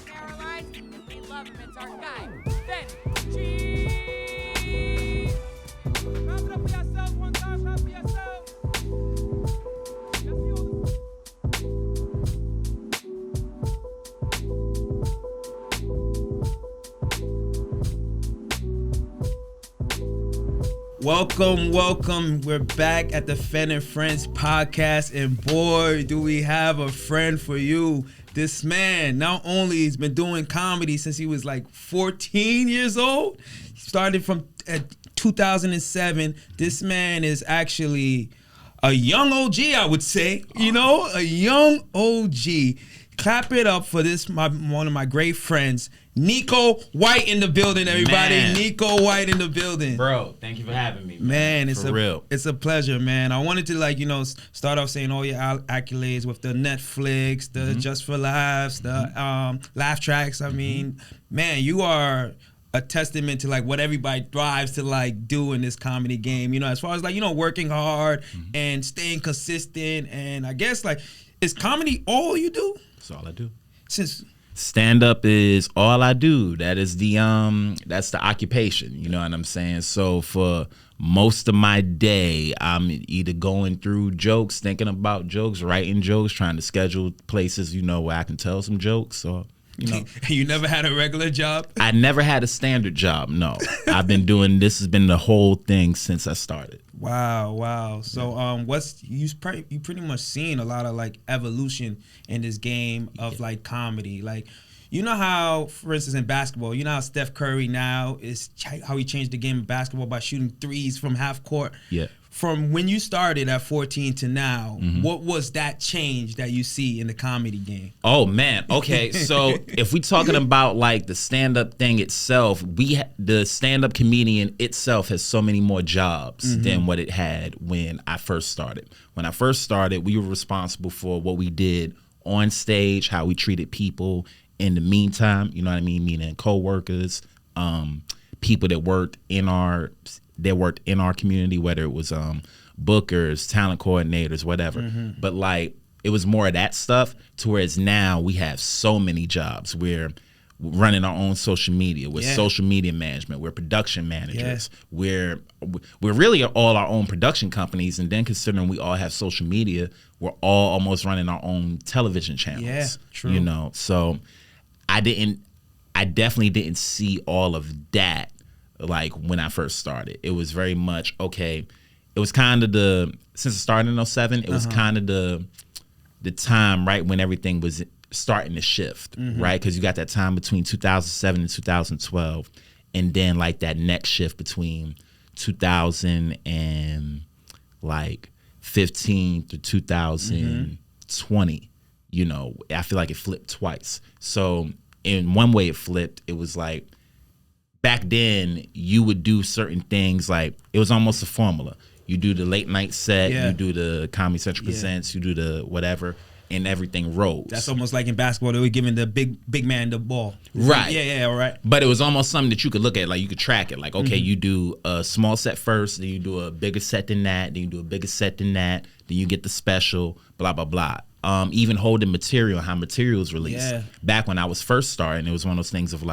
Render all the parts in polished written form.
terrorized, and we love him. It's our guy, Fen Friends. Clap it up for yourself one time. Clap for yourself. Welcome. We're back at the Fen Friends podcast, and boy, do we have a friend for you. This man, not only he's been doing comedy since he was like 14 years old, he started from 2007. This man is actually a young OG, I would say. A young OG. Clap it up for this, one of my great friends, Neko White in the building, everybody. Man. Neko White in the building. Bro, thank you for having me. Man, it's real. It's a pleasure, man. I wanted to start off saying all your accolades with the Netflix, the Just for Laughs, the laugh tracks. I mean, man, you are a testament to what everybody thrives to do in this comedy game. As far as working hard and staying consistent, and I guess is comedy all you do? That's all I do. Since stand up is all I do. That is that's the occupation. You know what I'm saying? So for most of my day, I'm either going through jokes, thinking about jokes, writing jokes, trying to schedule places, where I can tell some jokes. Or you never had a regular job? I never had a standard job. No, I've been doing this. Has been the whole thing since I started. Wow. So you pretty much seen a lot of evolution in this game of comedy. How, for instance, in basketball, how Steph Curry now is how he changed the game of basketball by shooting threes from half court. Yeah. From when you started at 14 to now, what was that change that you see in the comedy game? Oh man, okay. So if we talking about the stand-up thing itself, the stand-up comedian itself has so many more jobs than what it had when I first started. When I first started, we were responsible for what we did on stage, how we treated people in the meantime. You know what I mean? Meaning co-workers, people that worked in our community, whether it was bookers, talent coordinators, whatever. But it was more of that stuff, to whereas now we have so many jobs. We're running our own social media. We're social media management. We're production managers. We're really all our own production companies. And then considering we all have social media, we're all almost running our own television channels. Yeah, true. So I definitely didn't see all of that when I first started. It was very much, okay, it was kind of since it started in 2007, it was kind of the time right when everything was starting to shift, right? Because you got that time between 2007 and 2012, and then that next shift between 2015 to 2020, I feel like it flipped twice. So in one way it flipped, it was back then, you would do certain things it was almost a formula. You do the late night set, you do the Comedy Central Presents, you do the whatever, and everything rolls. That's almost like in basketball, they were giving the big man the ball. Right. Yeah, all right. But it was almost something that you could look at, you could track it. Okay, you do a small set first, then you do a bigger set than that, then you do a bigger set than that, then you get the special, blah, blah, blah. Even holding material, how material is released. Yeah. Back when I was first starting, it was one of those things of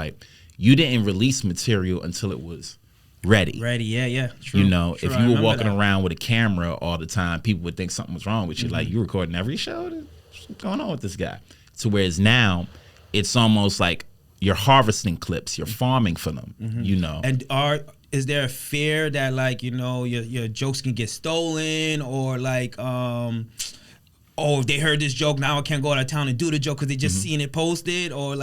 you didn't release material until it was ready. Yeah. True. True, if you were walking around with a camera all the time, people would think something was wrong with you. You recording every show? What's going on with this guy? To whereas now, it's almost you're harvesting clips, you're farming for them. And is there a fear that your jokes can get stolen, or oh, they heard this joke, now I can't go out of town and do the joke because they just seen it posted, or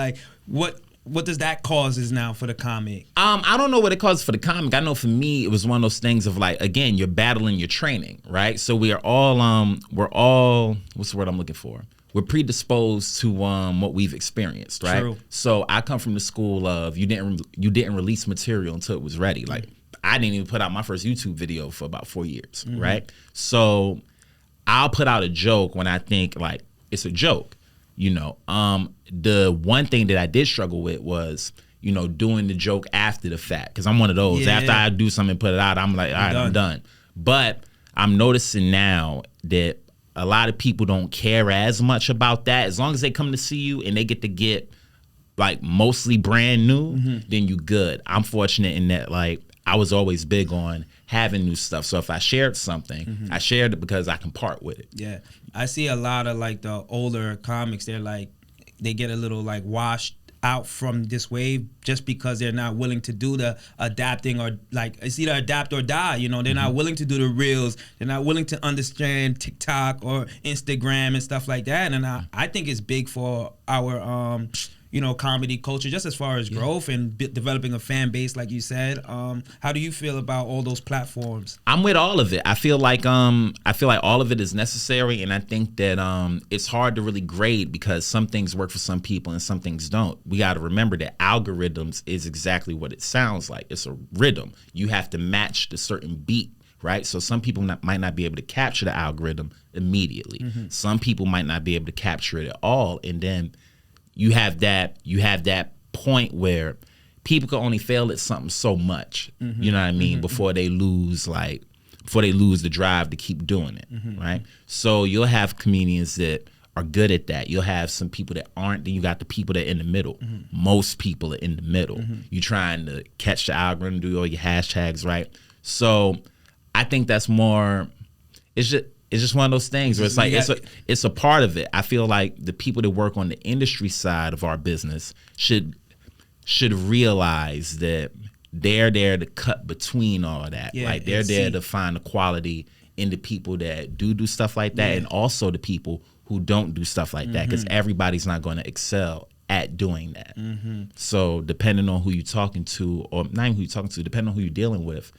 what does that causes now for the comic? I don't know what it causes for the comic. I know for me, it was one of those things of again, you're battling your training, right? So we're all, what's the word I'm looking for? We're predisposed to what we've experienced, right? True. So I come from the school of you didn't release material until it was ready. I didn't even put out my first YouTube video for about 4 years, right? So I'll put out a joke when I think it's a joke. The one thing that I did struggle with was, doing the joke after the fact. Because I'm one of those. Yeah. After I do something and put it out, I'm all right, I'm done. But I'm noticing now that a lot of people don't care as much about that. As long as they come to see you and they get to get like mostly brand new, then you good. I'm fortunate in that like I was always big on having new stuff. So if I shared something, I shared it because I can part with it. Yeah, I see a lot of like the older comics. They're like, they get a little like washed out from this wave just because they're not willing to do the adapting, or like it's either adapt or die. You know, they're not willing to do the reels. They're not willing to understand TikTok or Instagram and stuff like that. And I think it's big for our you know, comedy culture, just as far as growth and developing a fan base, like you said. How do you feel about all those platforms? I'm with all of it. I feel like all of it is necessary, and I think that it's hard to really grade because some things work for some people and some things don't. We got to remember that algorithms is exactly what it sounds like. It's a rhythm. You have to match the certain beat, right? So some people might not be able to capture the algorithm immediately. Some people might not be able to capture it at all, and then you have that point where people can only fail at something so much, you know what I mean, before they lose the drive to keep doing it, right? So you'll have comedians that are good at that. You'll have some people that aren't. Then you got the people that are in the middle. Most people are in the middle. You're trying to catch the algorithm, do all your hashtags right. So I think that's more. It's just one of those things where it's like it's a part of it. I feel like the people that work on the industry side of our business should realize that they're there to cut between all that. Yeah, like they're there to find the quality in the people that do stuff like that, and also the people who don't do stuff like that, because everybody's not going to excel at doing that. So depending on who you're talking to, or not even who you're talking to, depending on who you're dealing with,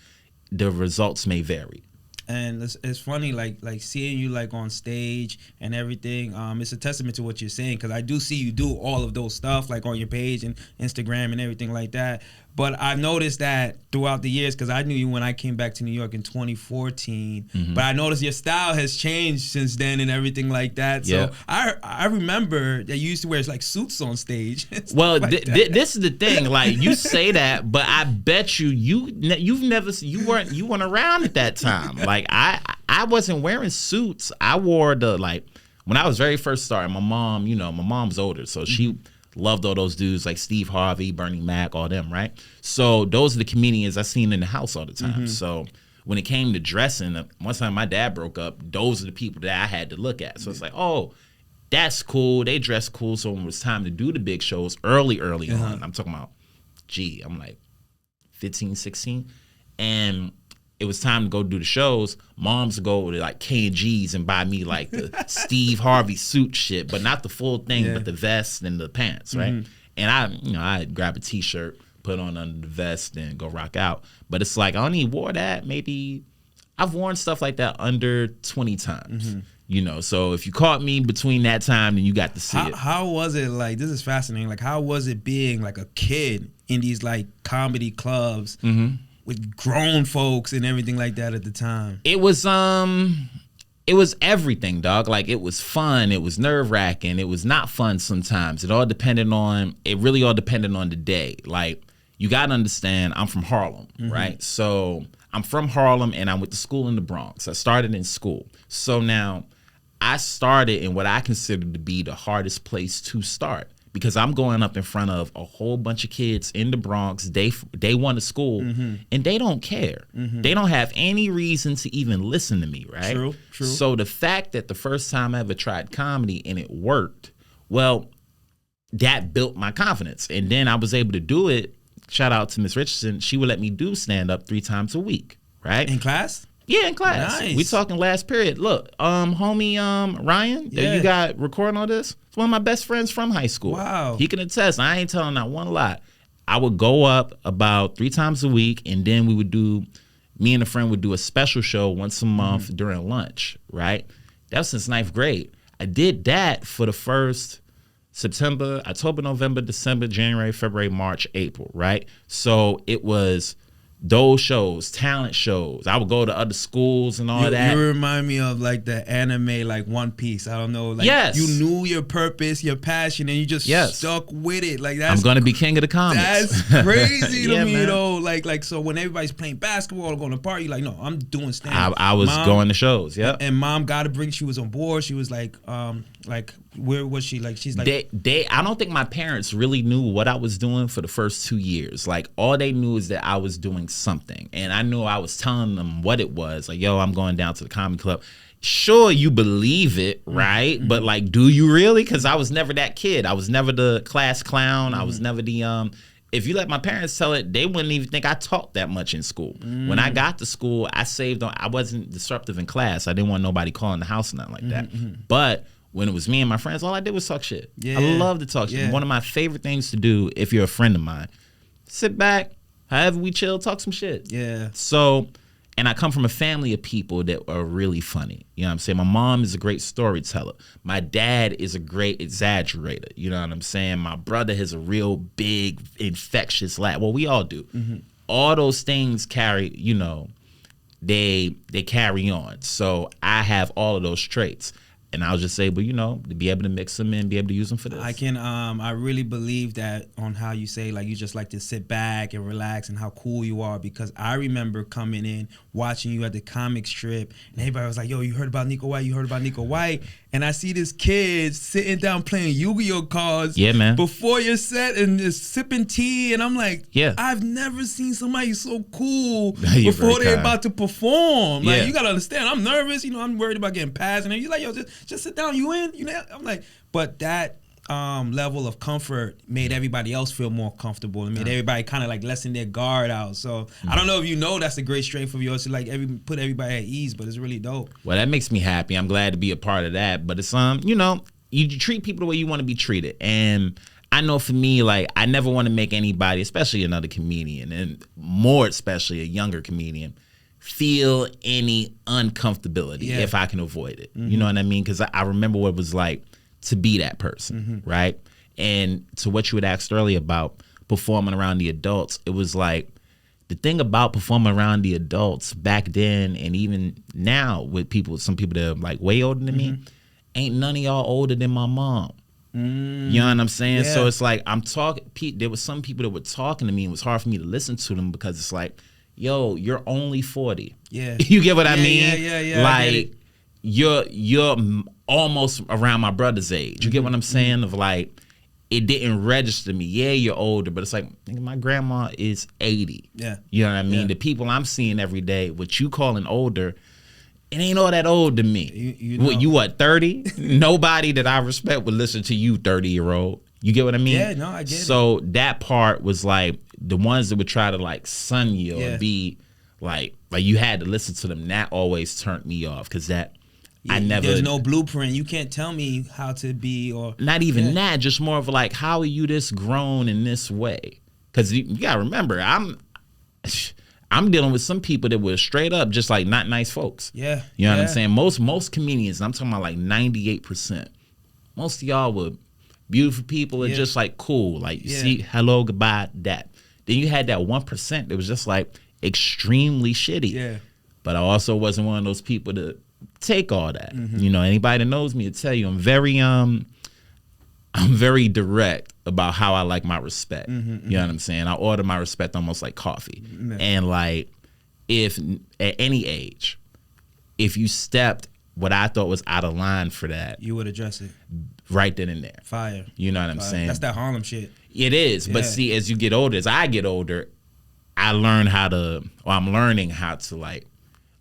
the results may vary. And it's funny, like seeing you like on stage and everything. It's a testament to what you're saying, because I do see you do all of those stuff like on your page and Instagram and everything like that. But I've noticed that throughout the years, because I knew you when I came back to New York in 2014. But I noticed your style has changed since then and everything like that. So I remember that you used to wear like suits on stage. Well, this is the thing. Like you say that, but I bet you weren't around at that time. Like I wasn't wearing suits. I wore when I was very first starting. My mom's older, so she loved all those dudes like Steve Harvey, Bernie Mac, all them, right? So those are the comedians I seen in the house all the time. So when it came to dressing, one time my dad broke up, those are the people that I had to look at. So it's like, oh, that's cool. They dress cool. So when it was time to do the big shows early on, I'm talking about, I'm like 15, 16. And it was time to go do the shows. Moms go to like K&G's and buy me like the Steve Harvey suit shit, but not the full thing, but the vest and the pants, right? And I'd grab a t-shirt, put on under the vest and go rock out. But it's like I only wore that maybe, I've worn stuff like that under 20 times. So if you caught me between that time, then you got to see it. How was it like? This is fascinating. Like, how was it being like a kid in these like comedy clubs with grown folks and everything like that at the time? It was everything, dog. Like it was fun. It was nerve wracking. It was not fun sometimes. It really all depended on the day. Like you got to understand, I'm from Harlem, right? So I'm from Harlem and I went to school in the Bronx. I started in school. So now I started in what I consider to be the hardest place to start, because I'm going up in front of a whole bunch of kids in the Bronx, day one of school, and they don't care. They don't have any reason to even listen to me, right? True. So the fact that the first time I ever tried comedy and it worked, well, that built my confidence. And then I was able to do it. Shout out to Miss Richardson. She would let me do stand-up 3 times a week, right? In class? Yeah, in class. Nice. We talking last period. Look, homie Ryan, that you got recording all this, it's one of my best friends from high school. Wow. He can attest. I ain't telling not one lie. I would go up about 3 times a week, and then me and a friend would do a special show once a month during lunch, right? That was since 9th grade. I did that for the first September, October, November, December, January, February, March, April, right? So it was those shows, talent shows. I would go to other schools and all that. You remind me of like the anime, like One Piece. I don't know. Like you knew your purpose, your passion, and you just stuck with it. Like that's I'm gonna be king of the comics. That's crazy to me, man. though. Like so when everybody's playing basketball or going to party, like no, I'm doing stand-up. I was going to shows. Yeah. And mom got to bring. She was on board. She was like Where was she? Like, she's like, I don't think my parents really knew what I was doing for the first 2 years. Like, all they knew is that I was doing something, and I knew I was telling them what it was. Like, yo, I'm going down to the comedy club. Sure, you believe it, right? But like, do you really? Because I was never that kid. I was never the class clown. I was never the if you let my parents tell it, they wouldn't even think I talked that much in school. When I got to school, I wasn't disruptive in class. I didn't want nobody calling the house or nothing like that. But when it was me and my friends, all I did was talk shit. Yeah. I love to talk shit. One of my favorite things to do, if you're a friend of mine, sit back, however we chill, talk some shit. Yeah. So, and I come from a family of people that are really funny. You know what I'm saying? My mom is a great storyteller. My dad is a great exaggerator. You know what I'm saying? My brother has a real big, infectious laugh. Well, we all do. All those things carry, you know, they carry on. So I have all of those traits. And I'll just say, but you know, to be able to mix them in, be able to use them for this. I really believe that on how you say, like, you just like to sit back and relax and how cool you are, because I remember coming in, watching you at the comic strip, and everybody was like, yo, you heard about Neko White? You heard about Neko White? And I see this kid sitting down playing Yu-Gi-Oh cards before your set and just sipping tea, and I'm like, I've never seen somebody so cool before they're about to perform. Like, you gotta understand, I'm nervous, you know, I'm worried about getting passed, and you're like, yo, just sit down, you in? You know, I'm like, but that level of comfort made everybody else feel more comfortable and made everybody kind of like lessen their guard out. So I don't know if you know that's a great strength of yours to like put everybody at ease, but it's really dope. Well, that makes me happy. I'm glad to be a part of that. But it's you know, you treat people the way you want to be treated. And I know for me, like, I never want to make anybody, especially another comedian, and more especially a younger comedian, feel any uncomfortability if I can avoid it. You know what I mean? Because I remember what it was like to be that person, right? And to what you had asked earlier about performing around the adults, it was like, the thing about performing around the adults back then and even now with some people that are like way older than me, ain't none of y'all older than my mom. You know what I'm saying? So it's like, I'm talking, there was some people that were talking to me and it was hard for me to listen to them because it's like, yo, you're only 40. You get what I mean? Like, you're almost around my brother's age. You get what I'm saying? Of like, it didn't register me. Yeah, you're older, but it's like, my grandma is 80. You know what I mean? The people I'm seeing every day, what you calling older, it ain't all that old to me. You know. You what, 30? Nobody that I respect would listen to you, 30-year-old. You get what I mean? Yeah, no, I get it. So that part was like, the ones that would try to like sun you or be like you had to listen to them. That always turned me off because I never. There's no blueprint. You can't tell me how to be, or not even that. Just more of like, how are you this grown in this way? Because you gotta remember, I'm dealing with some people that were straight up just like not nice folks. You know what I'm saying? Most comedians, I'm talking about like 98%. Most of y'all were beautiful people and just like cool, like you see, hello, goodbye, that. Then you had that 1% that was just like extremely shitty. But I also wasn't one of those people to take all that. You know, anybody that knows me will tell you I'm very direct about how I like my respect. You know what I'm saying? I order my respect almost like coffee. And like, if at any age, if you stepped what I thought was out of line for that, you would address it right then and there. Fire. You know what I'm saying? That's that Harlem shit. It is. But see, as you get older, as I get older, I'm learning how to like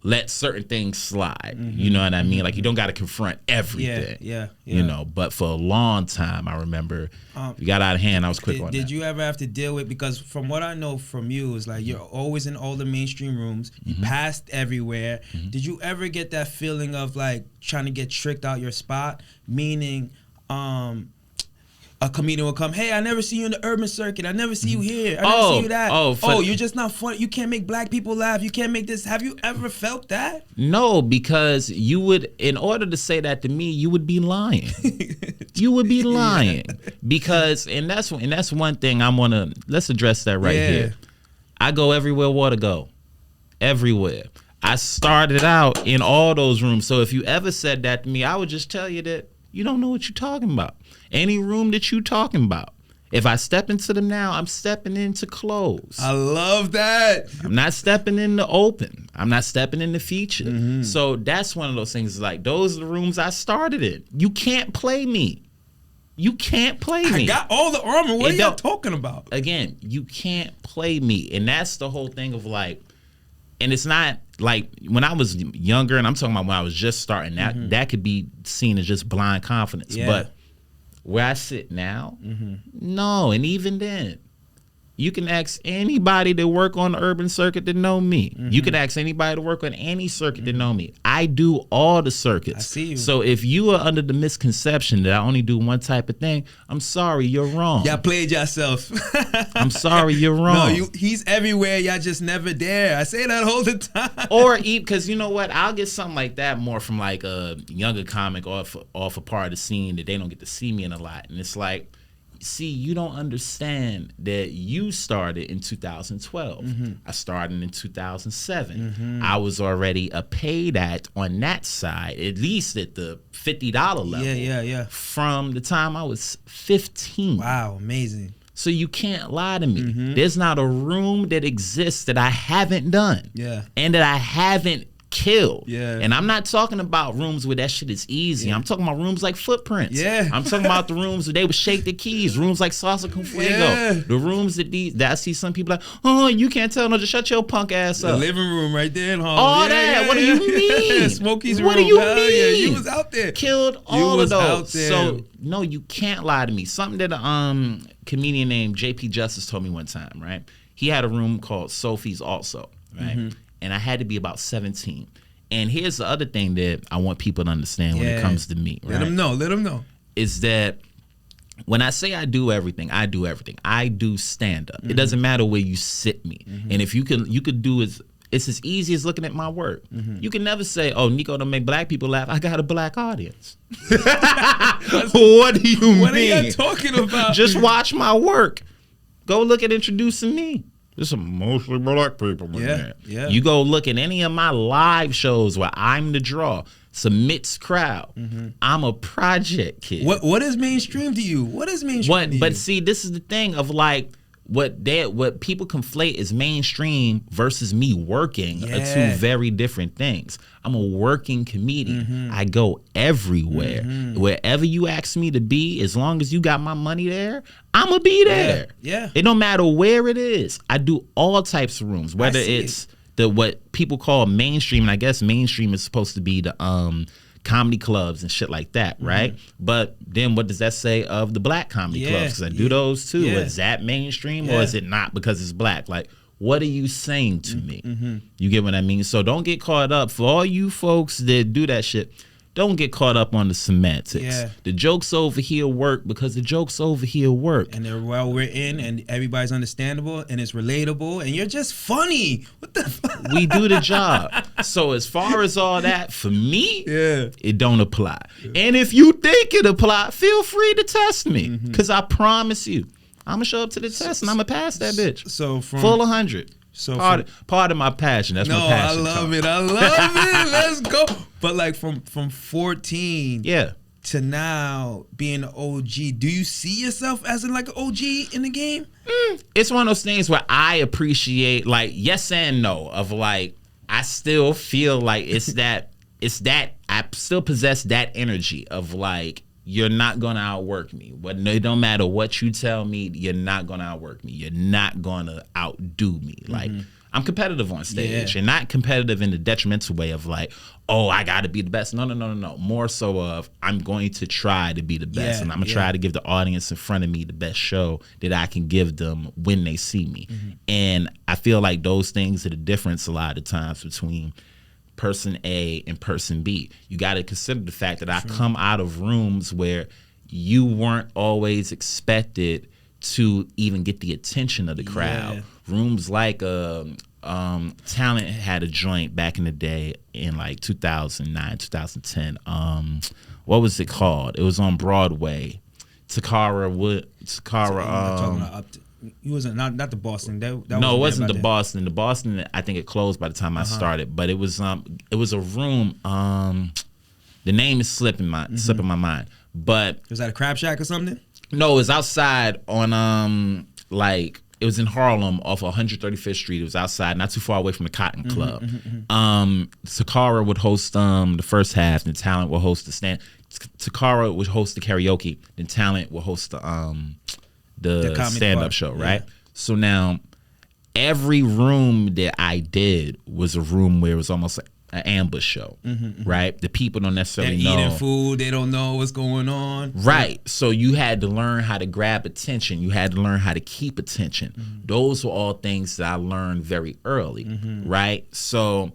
let certain things slide. You know what I mean? Like, you don't got to confront everything. You know, but for a long time, I remember you got out of hand. I was quick on that. Did you ever have to deal with, because from what I know from you is like, you're always in all the mainstream rooms, you passed everywhere. Did you ever get that feeling of like trying to get tricked out your spot? Meaning, a comedian will come, hey, I never see you in the urban circuit. I never see you here. I never see you that. You're just not funny. You can't make black people laugh. You can't make this. Have you ever felt that? No, because you would, in order to say that to me, you would be lying. You would be lying. Because, and that's one thing let's address that right here. I go everywhere water go. Everywhere. I started out in all those rooms. So if you ever said that to me, I would just tell you that you don't know what you're talking about. Any room that you talking about, If I step into them now, I'm stepping into closed. I love that. I'm not stepping in the open. I'm not stepping in the feature. So that's one of those things. Like, those are the rooms I started in. You can't play me. You can't play me. I got all the armor. What are y'all talking about? Again, you can't play me. And that's the whole thing of like, and it's not like when I was younger, and I'm talking about when I was just starting, that could be seen as just blind confidence. Yeah. But where I sit now, no. And even then, you can ask anybody that work on the urban circuit to know me. You can ask anybody to work on any circuit to know me. I do all the circuits. I see you. So if you are under the misconception that I only do one type of thing, I'm sorry, you're wrong. Y'all played yourself. I'm sorry, you're wrong. No, he's everywhere. Y'all just never there. I say that all the time. Or because you know what, I'll get something like that more from like a younger comic off a part of the scene that they don't get to see me in a lot, and it's like, see, you don't understand that you started in 2012. I started in 2007. I was already a paid act on that side, at least at the $50 level. Yeah. From the time I was 15. Wow, amazing. So you can't lie to me. There's not a room that exists that I haven't done. Yeah. And that I haven't killed. Yeah. And I'm not talking about rooms where that shit is easy. I'm talking about rooms like Footprints. Yeah. I'm talking about the rooms where they would shake the keys. Rooms like Salsa Con Fuego. Yeah. The rooms that I see some people like, oh, you can't tell no, just shut your punk ass The up. living room right there in Harlem. All that. What do you mean? Smokey's room. What do you Hell mean? Yeah, you was out there. Killed all was of out those. there. So no, you can't lie to me. Something that a comedian named JP Justice told me one time, right? He had a room called Sophie's also, right? And I had to be about 17. And here's the other thing that I want people to understand when it comes to me, right? Let them know. Is that when I say I do everything, I do everything. I do stand up. It doesn't matter where you sit me. And if you could do it's as easy as looking at my work. You can never say, oh, Neko don't make black people laugh. I got a black audience. What do you mean? What are you talking about? Just watch my work. Go look at Introducing Me. There's some mostly black people in there. Yeah. You go look at any of my live shows where I'm the draw. It's a mixed crowd. I'm a project kid. What is mainstream to you? What is mainstream to you? But see, this is the thing of like what people conflate is mainstream versus me working are two very different things. I'm a working comedian. I go everywhere. Wherever you ask me to be, as long as you got my money there, I'm going to be there. Yeah. It don't matter where it is. I do all types of rooms, whether it's what people call mainstream, and I guess mainstream is supposed to be the comedy clubs and shit like that, right? But then what does that say of the black comedy clubs? Because I do those too. Is that mainstream or is it not because it's black? Like, what are you saying to me? You get what I mean? So don't get caught up. For all you folks that do that shit, don't get caught up on the semantics. Yeah. The jokes over here work because the jokes over here work. And they're well written and everybody's understandable and it's relatable and you're just funny. What the fuck? We do the job. So as far as all that, for me, it don't apply. And if you think it apply, feel free to test me. Because I promise you, I'm going to show up to the test and I'm going to pass that bitch. So from full 100. So part of my passion. That's my passion. I love it. I love it. Let's go. But like from 14 to now being an OG, do you see yourself as like an OG in the game? It's one of those things where I appreciate like yes and no of like I still feel like it's that I still possess that energy of like you're not gonna outwork me. But it don't matter what you tell me, you're not gonna outwork me. You're not gonna outdo me. Like I'm competitive on stage and not competitive in the detrimental way of like, oh, I gotta be the best. No. More so of I'm going to try to be the best and I'm gonna try to give the audience in front of me the best show that I can give them when they see me. And I feel like those things are the difference a lot of times between person A and person B. You got to consider the fact that I come out of rooms where you weren't always expected to even get the attention of the crowd. Rooms like Talent had a joint back in the day in like 2009, 2010. What was it called? It was on Broadway. Takara. You wasn't not the Boston. That no, it wasn't the Boston. The Boston, I think it closed by the time I started. But it was a room. The name is slipping my mind. But Was that a crab shack or something? no, it was outside on like it was in Harlem off 135th Street. It was outside, not too far away from the Cotton Club. Takara would host the first half, and Talent would host the stand. Takara would host the karaoke, then Talent would host the comedy stand-up part. show, right? Yeah. So now every room that I did was a room where it was almost like an ambush show, right? The people don't They're necessarily know. eating food. They don't know what's going on. Right. So you had to learn how to grab attention. You had to learn how to keep attention. Those were all things that I learned very early, right? So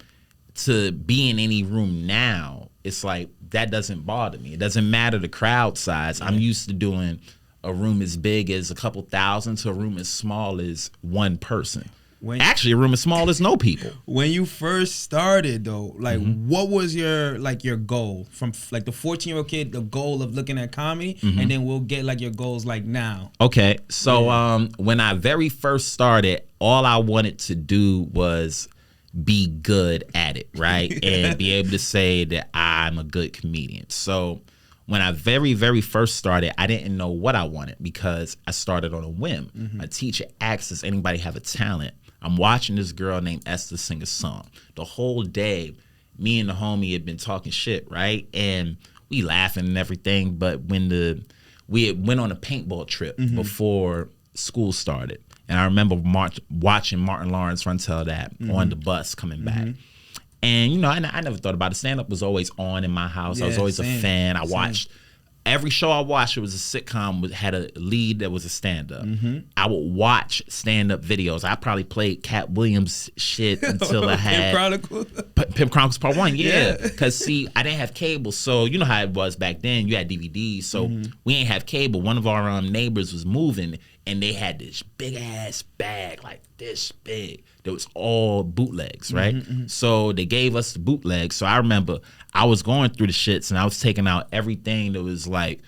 to be in any room now, it's like that doesn't bother me. It doesn't matter the crowd size. I'm used to doing a room as big as a couple thousand to a room as small as one person. Actually, a room as small as no people. When you first started, though, like, what was your goal from like the 14-year-old kid? The goal of looking at comedy, and then we'll get like your goals like now. Okay, so when I very first started, all I wanted to do was be good at it, right, and be able to say that I'm a good comedian. So when I very, very first started, I didn't know what I wanted because I started on a whim. A teacher asked, does anybody have a talent? I'm watching this girl named Esther sing a song. The whole day, me and the homie had been talking shit, right? And we laughing and everything. But when we had went on a paintball trip before school started. And I remember watching Martin Lawrence run tell that on the bus coming back. And, you know, I never thought about it. Stand-up was always on in my house. I was always a fan. I watched every show I watched. It was a sitcom, had a lead that was a stand-up. I would watch stand-up videos. I probably played Cat Williams shit until I had Pimp Chronicles Part 1. Yeah, because see, I didn't have cable, so you know how it was back then. You had DVDs, so we ain't have cable. One of our neighbors was moving, and they had this big ass bag like this big that was all bootlegs, right? So they gave us the bootlegs. So I remember I was going through the shits and I was taking out everything that was like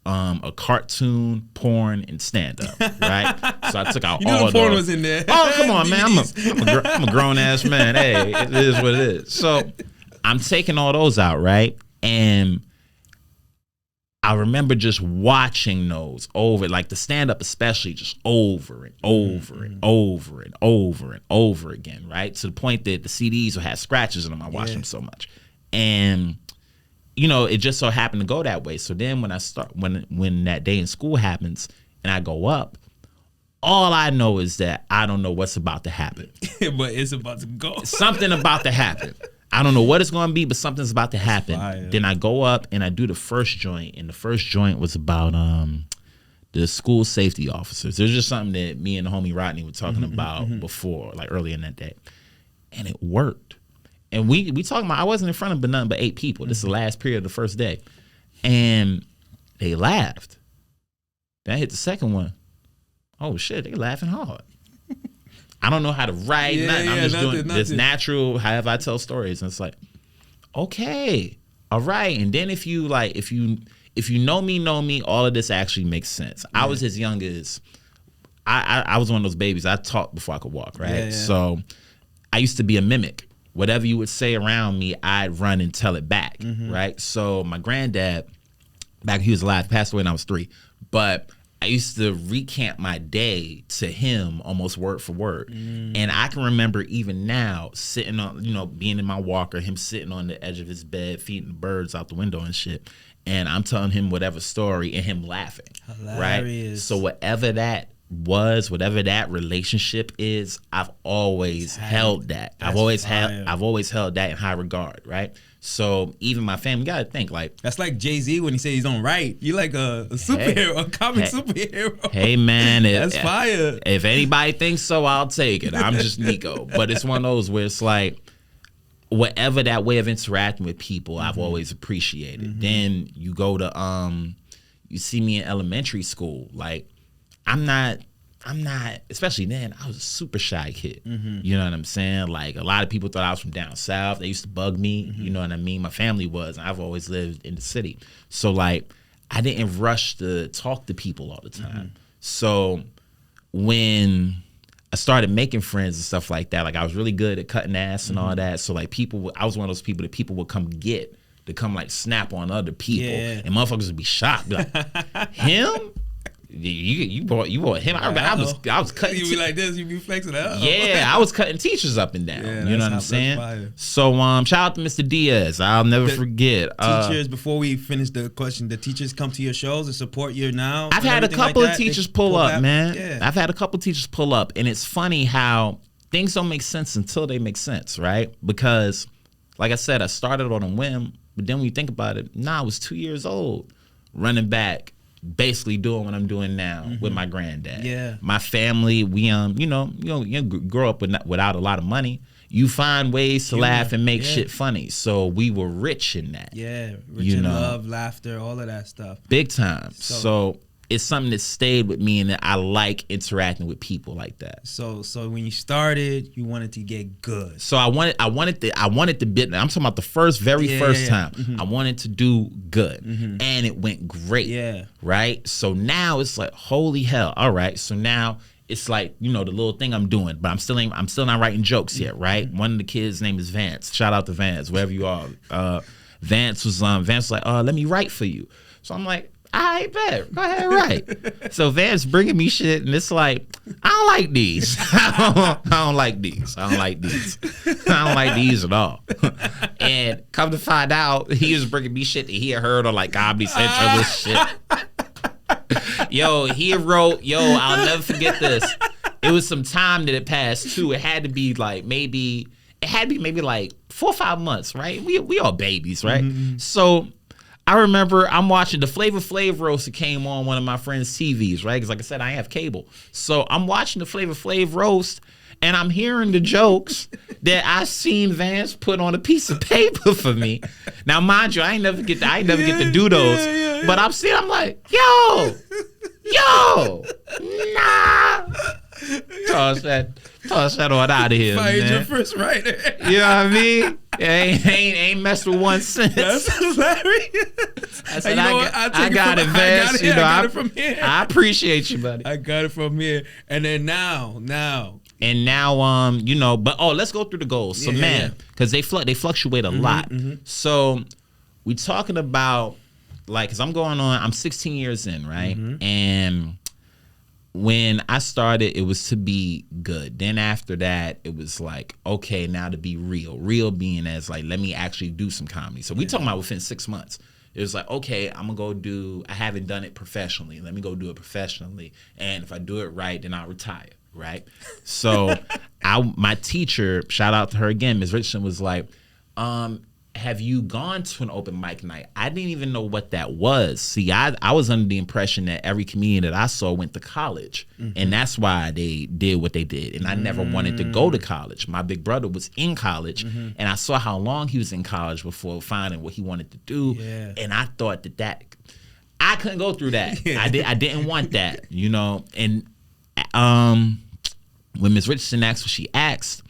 a cartoon, porn, and stand-up, right? So I took out all the porn was in there. Oh, come on, man. I'm a grown-ass man. Hey, it is what it is. So I'm taking all those out, right? And I remember just watching those over, like the stand-up especially, just over and over and over and over and over again, right? To the point that the CDs will have scratches in them. I watched them so much. And, you know, it just so happened to go that way. So then when that day in school happens and I go up, all I know is that I don't know what's about to happen. But it's about to go. Something about to happen. I don't know what it's going to be, but something's about to happen. Then I go up and I do the first joint, and the first joint was about the school safety officers. There's just something that me and the homie Rodney were talking about before, like earlier in that day, and it worked. And we talking about, I wasn't in front of nothing but 8 people. This is the last period of the first day, and they laughed. Then I hit the second one. Oh shit, they laughing hard. I don't know how to write, nothing. I'm just doing this natural, however I tell stories. And it's like, okay, all right. And then if you know me, all of this actually makes sense. I was as young as, I was one of those babies. I talked before I could walk, right? So I used to be a mimic. Whatever you would say around me, I'd run and tell it back, right? So my granddad, back when he was alive, passed away when I was 3. But I used to recant my day to him almost word for word. And I can remember even now sitting on, being in my walker, him sitting on the edge of his bed, feeding the birds out the window and shit. And I'm telling him whatever story and him laughing. Hilarious. Right? So whatever that was, whatever that relationship is, I've always held that. I've always held that in high regard, right? So even my family, you gotta think like that's like Jay-Z when he says he don't write. You like a superhero, a comic superhero. Hey man, that's fire. If anybody thinks so, I'll take it. I'm just Neko. But it's one of those where it's like whatever that way of interacting with people, I've always appreciated. Then you go to you see me in elementary school, like I'm not, especially then, I was a super shy kid. You know what I'm saying? Like, a lot of people thought I was from down south. They used to bug me. You know what I mean? My family was. I've always lived in the city. So, like, I didn't rush to talk to people all the time. So, when I started making friends and stuff like that, like, I was really good at cutting ass and all that. So, like, I was one of those people that people would come get to come like snap on other people, Yeah. and motherfuckers would be shocked. Be like, him? You brought him. I was cutting. You be like this. You be flexing that. Yeah, I was cutting teachers up and down. Yeah, you know what I'm saying? So shout out to Mr. Diaz. I'll never forget. Teachers, before we finish the question, the teachers come to your shows and support you now? I've had a couple like of teachers pull up, man. Yeah. I've had a couple of teachers pull up, and it's funny how things don't make sense until they make sense, right? Because, like I said, I started on a whim, but then when you think about it, I was 2 years old, running back, basically doing what I'm doing now with my granddad. Yeah. My family, we you grow up without a lot of money. You find ways to laugh and make shit funny. So we were rich in that. Yeah, rich in love, laughter, all of that stuff. Big time. So it's something that stayed with me, and that I like interacting with people like that. So when you started, you wanted to get good. So I wanted the bit. I'm talking about the first time. I wanted to do good, and it went great. Yeah. Right. So now it's like, holy hell. All right. So now it's like, the little thing I'm doing, but I'm still not writing jokes yet. Right. One of the kids' name is Vance. Shout out to Vance, wherever you are. Vance was like, let me write for you. So I'm like, all right, bet. Go ahead, write. So Vance bringing me shit, and it's like, I don't like these. I don't like these. I don't like these. I don't like these at all. And come to find out, he was bringing me shit that he had heard on like Comedy Central, this shit. He wrote, I'll never forget this. It was some time that it passed too. It had to be maybe like 4 or 5 months, right? We all babies, right? So I remember I'm watching the Flavor Flav roast that came on one of my friend's TVs, right? Because like I said, I have cable. So I'm watching the Flavor Flav roast, and I'm hearing the jokes that I seen Vance put on a piece of paper for me. Now, mind you, I ain't never get to do those. But I'm like, yo, nah. Toss that on out of here, Fired man. your first writer. You know what I mean? Ain't messed with one since. That's hilarious. I said, I got it, Vance. I got it from here. I appreciate you, buddy. I got it from here. And then now. And now, but let's go through the goals. So, because they fluctuate a lot. So we talking about, because I'm 16 years in, right? And when I started, it was to be good. Then after that, it was like, okay, now to be real. Real being as like, let me actually do some comedy. So we talking about within 6 months. It was like, okay, I'm going to I haven't done it professionally. Let me go do it professionally. And if I do it right, then I'll retire, right? So my teacher, shout out to her again, Ms. Richardson, was like, have you gone to an open mic night? I didn't even know what that was. See, I was under the impression that every comedian that I saw went to college, and that's why they did what they did. And I never wanted to go to college. My big brother was in college, and I saw how long he was in college before finding what he wanted to do. Yeah. And I thought that I couldn't go through that. I didn't want that, And when Ms. Richardson asked what she asked,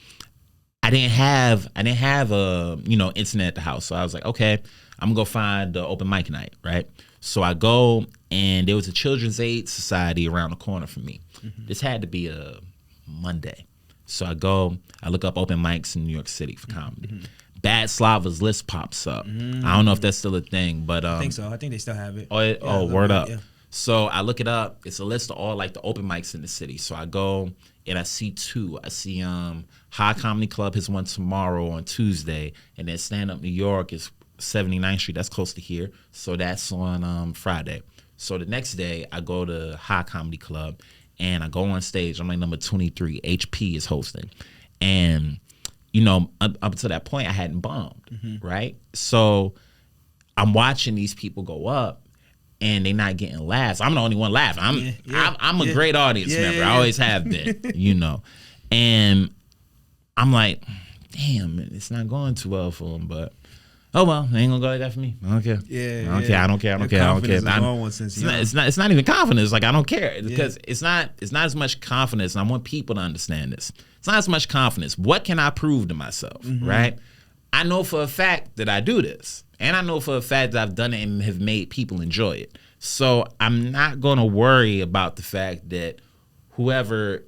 I didn't have internet at the house. So I was like, okay, I'm gonna go find the open mic night, right? So I go, and there was a Children's Aid Society around the corner from me. This had to be a Monday. So I go, I look up open mics in New York City for comedy. Bad Slava's list pops up. I don't know if that's still a thing, but I think so. I think they still have it. Word up. Yeah. So I look it up. It's a list of all like the open mics in the city. So I go, and I see two. I see High Comedy Club has one tomorrow on Tuesday, and then Stand Up New York is 79th Street. That's close to here. So that's on Friday. So the next day, I go to High Comedy Club, and I go on stage. I'm like number 23. HP is hosting. And, up until that point, I hadn't bombed, right? So I'm watching these people go up, and they're not getting laughs. I'm the only one laughing. I'm a great audience member. I always have been, And I'm like, damn, it's not going too well for them, but oh well, they ain't gonna go like that for me. I don't care. I don't care. It's not even confidence. Like I don't care because it's not as much confidence. And I want people to understand this. It's not as much confidence. What can I prove to myself, right? I know for a fact that I do this. And I know for a fact that I've done it and have made people enjoy it. So I'm not going to worry about the fact that whoever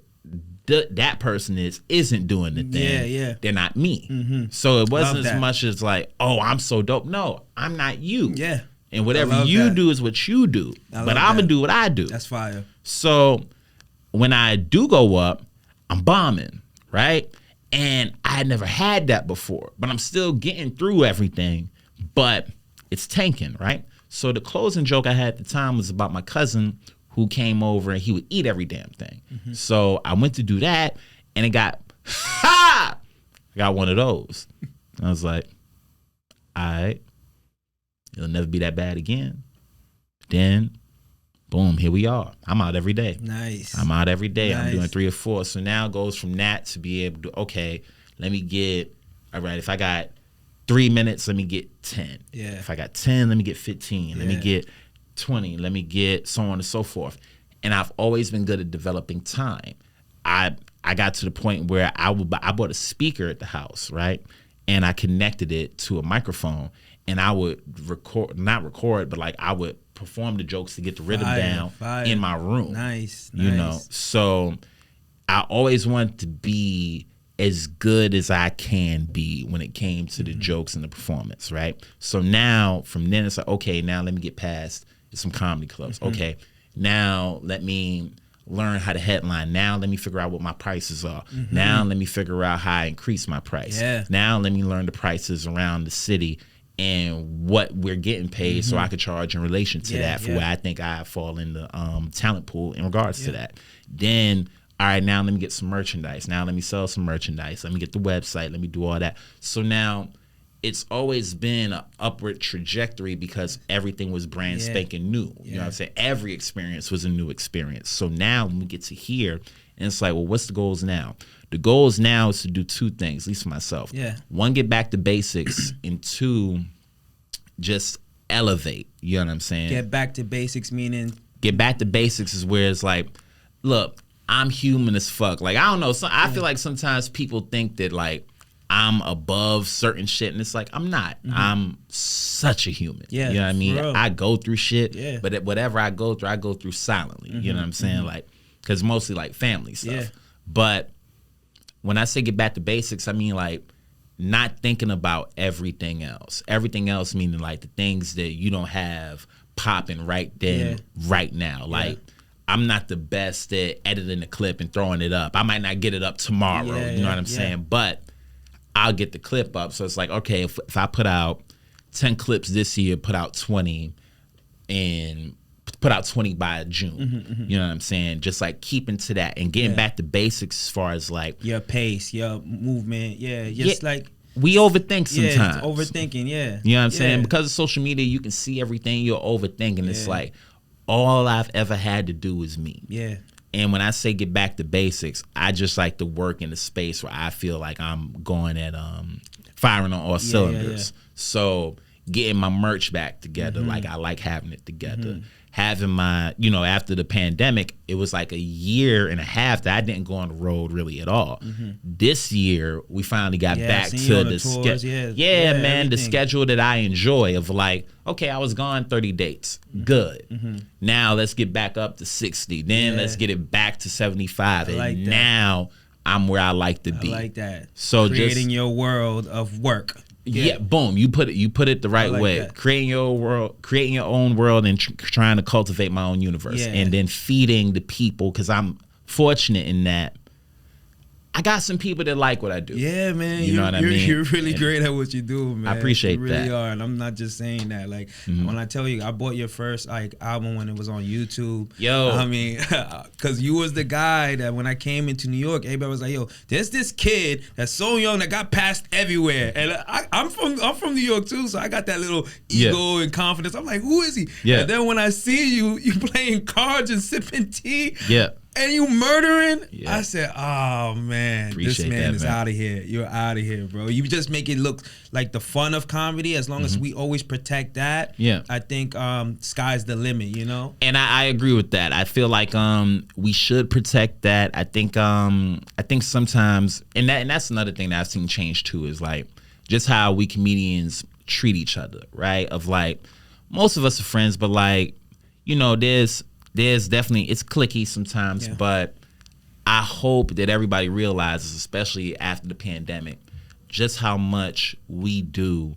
that person isn't doing the thing. Yeah. They're not me. So it wasn't Love as that. much as like, oh, I'm so dope. No, I'm not you. Yeah. And whatever love you that. do is what you do. I But love I'm gonna that. do what I do. That's fire. So when I do go up, I'm bombing, right? And I had never had that before, but I'm still getting through everything, but it's tanking, right? So the closing joke I had at the time was about my cousin who came over and he would eat every damn thing. So I went to do that and it got, I got one of those. I was like, all right, it'll never be that bad again. Then, boom, here we are. I'm out every day. Nice. I'm out every day. I'm Nice. doing 3 or 4. So now it goes from that to be able to, okay, let me get, all right, if I got 3 minutes, let me get 10. Yeah. If I got 10, let me get 15. Let me Yeah. get 20. Let me get so on and so forth. And I've always been good at developing time. I got to the point where I bought a speaker at the house, right? And I connected it to a microphone and I would not record, but like I would perform the jokes to get the rhythm down in my room. Nice. You know, so I always wanted to be as good as I can be when it came to the jokes and the performance, right? So now from then it's like, okay, now let me get past some comedy clubs. Okay, now let me learn how to headline. Now let me figure out what my prices are. Now let me figure out how I increase my price. Yeah. Now let me learn the prices around the city and what we're getting paid so I could charge in relation to that for where I think I fall in the talent pool in regards to that. Then, all right, now let me get some merchandise. Now let me sell some merchandise. Let me get the website. Let me do all that. So now it's always been an upward trajectory because everything was brand spanking new. You know what I'm saying? Every experience was a new experience. So now when we get to here, and it's like, well, what's the goals now? The goals now is to do 2 things, at least for myself. Yeah. 1, get back to basics, and 2, just elevate. You know what I'm saying? Get back to basics, meaning Get back to basics is where it's like, look, I'm human as fuck. Like, I don't know. So I feel like sometimes people think that like I'm above certain shit, and it's like I'm not. I'm such a human. Yeah, you know what I mean? for real. I go through shit, Yeah. but whatever I go through silently. You know what I'm saying? Like, because mostly like family stuff. Yeah. But when I say get back to basics, I mean like not thinking about everything else. Everything else meaning like the things that you don't have popping right then, right now. Like, I'm not the best at editing a clip and throwing it up. I might not get it up tomorrow. You know what I'm saying? But I'll get the clip up. So it's like, okay, if I put out 10 clips this year, put out 20, and put out 20 by June. You know what I'm saying? Just like keeping to that and getting back to basics as far as like your pace, your movement. Just like we overthink sometimes. Overthinking. Yeah. You know what I'm saying? Because of social media, you can see everything. You're overthinking. It's like all I've ever had to do is me. Yeah. And when I say get back to basics, I just like to work in a space where I feel like I'm going at firing on all cylinders. So getting my merch back together, like I like having it together. Having my, you know, after the pandemic, it was like a year and a half that I didn't go on the road really at all. This year, we finally got back seen you to on the the tours, schedule. man, The everything. schedule that I enjoy of like, okay, I was gone 30 dates. Good. Now let's get back up to 60. Then let's get it back to 75. And like that. now I'm where I like to be. I like that. So creating just your world of work. yeah, boom. You put it the right like way. that. Creating your own world, and trying to cultivate my own universe, Yeah. and then feeding the people. Because I'm fortunate in that I got some people that like what I do. Yeah, man. You know what I mean? You're really And great at what you do, man. I appreciate you really that. are, and I'm not just saying that. Like when I tell you, I bought your first like album when it was on YouTube. Yo. I mean, because you was the guy that when I came into New York, everybody was like, "Yo, there's this kid that's so young that got passed everywhere." And I'm from New York too, so I got that little ego and confidence. I'm like, "Who is he?" Yeah. And then when I see you playing cards and sipping tea. Yeah. And you murdering? Yeah. I said, oh man, Appreciate this man that, is man. out of here. You're out of here, bro. You just make it look like the fun of comedy. As long as we always protect that, Yeah. I think sky's the limit. You know? And I agree with that. I feel like we should protect that. I think sometimes, and that's another thing that I've seen change too, is like just how we comedians treat each other, right? Of like most of us are friends, but like, you know, there's definitely, it's cliquey sometimes, Yeah. but I hope that everybody realizes, especially after the pandemic, just how much we do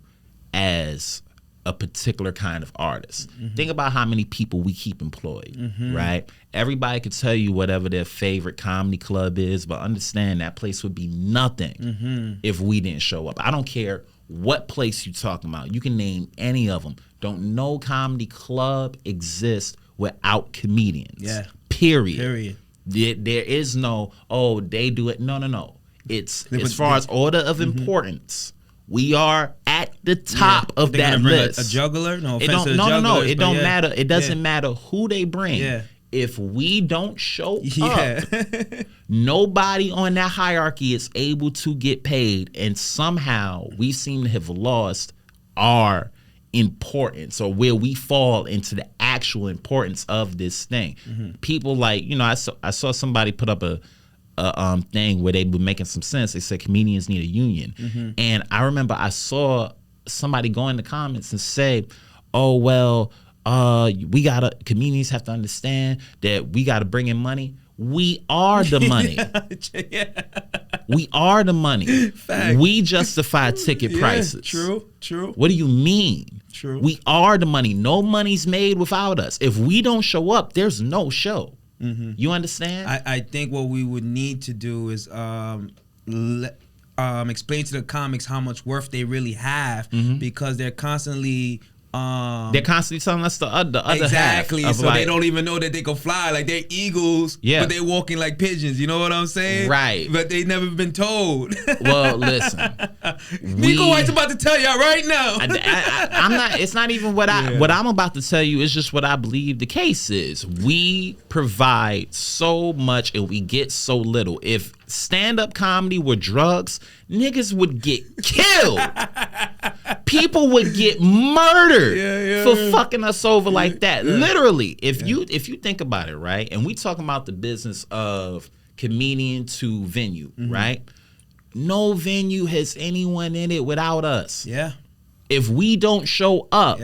as a particular kind of artist. Think about how many people we keep employed, right? Everybody could tell you whatever their favorite comedy club is, but understand that place would be nothing if we didn't show up. I don't care what place you're talking about. You can name any of them. Don't no comedy club exist without comedians. Yeah. Period. There is no, oh, they do it. No. It's as far as order of importance. We are at the top of that list. A juggler? No It offense don't, to the no. jugglers, It but don't yeah. matter. It doesn't matter who they bring. Yeah. If we don't show Yeah. up, nobody on that hierarchy is able to get paid, and somehow we seem to have lost our importance, or where we fall into the actual importance of this thing. People like, I saw somebody put up a thing where they were making some sense. They said comedians need a union. And I remember I saw somebody go in the comments and say, oh, well, comedians have to understand that we got to bring in money. We are the money. We are the money. Fact. We justify ticket prices. True. What do you mean? True. We are the money. No money's made without us. If we don't show up, there's no show. You understand? I think what we would need to do is explain to the comics how much worth they really have, because they're constantly telling us the other exactly half of, so like, they don't even know that they can fly. Like, they're eagles, but they're walking like pigeons. You know what I'm saying? Right. But they never been told. Well, listen, Neko White's about to tell y'all right now. I'm not. It's not even what I'm about to tell you. It's just what I believe the case is. We provide so much and we get so little. If stand-up comedy were drugs, niggas would get killed. People would get murdered for fucking us over like that. Literally, if you think about it, right? And we talking about the business of comedian to venue, right? No venue has anyone in it without us. Yeah. If we don't show up,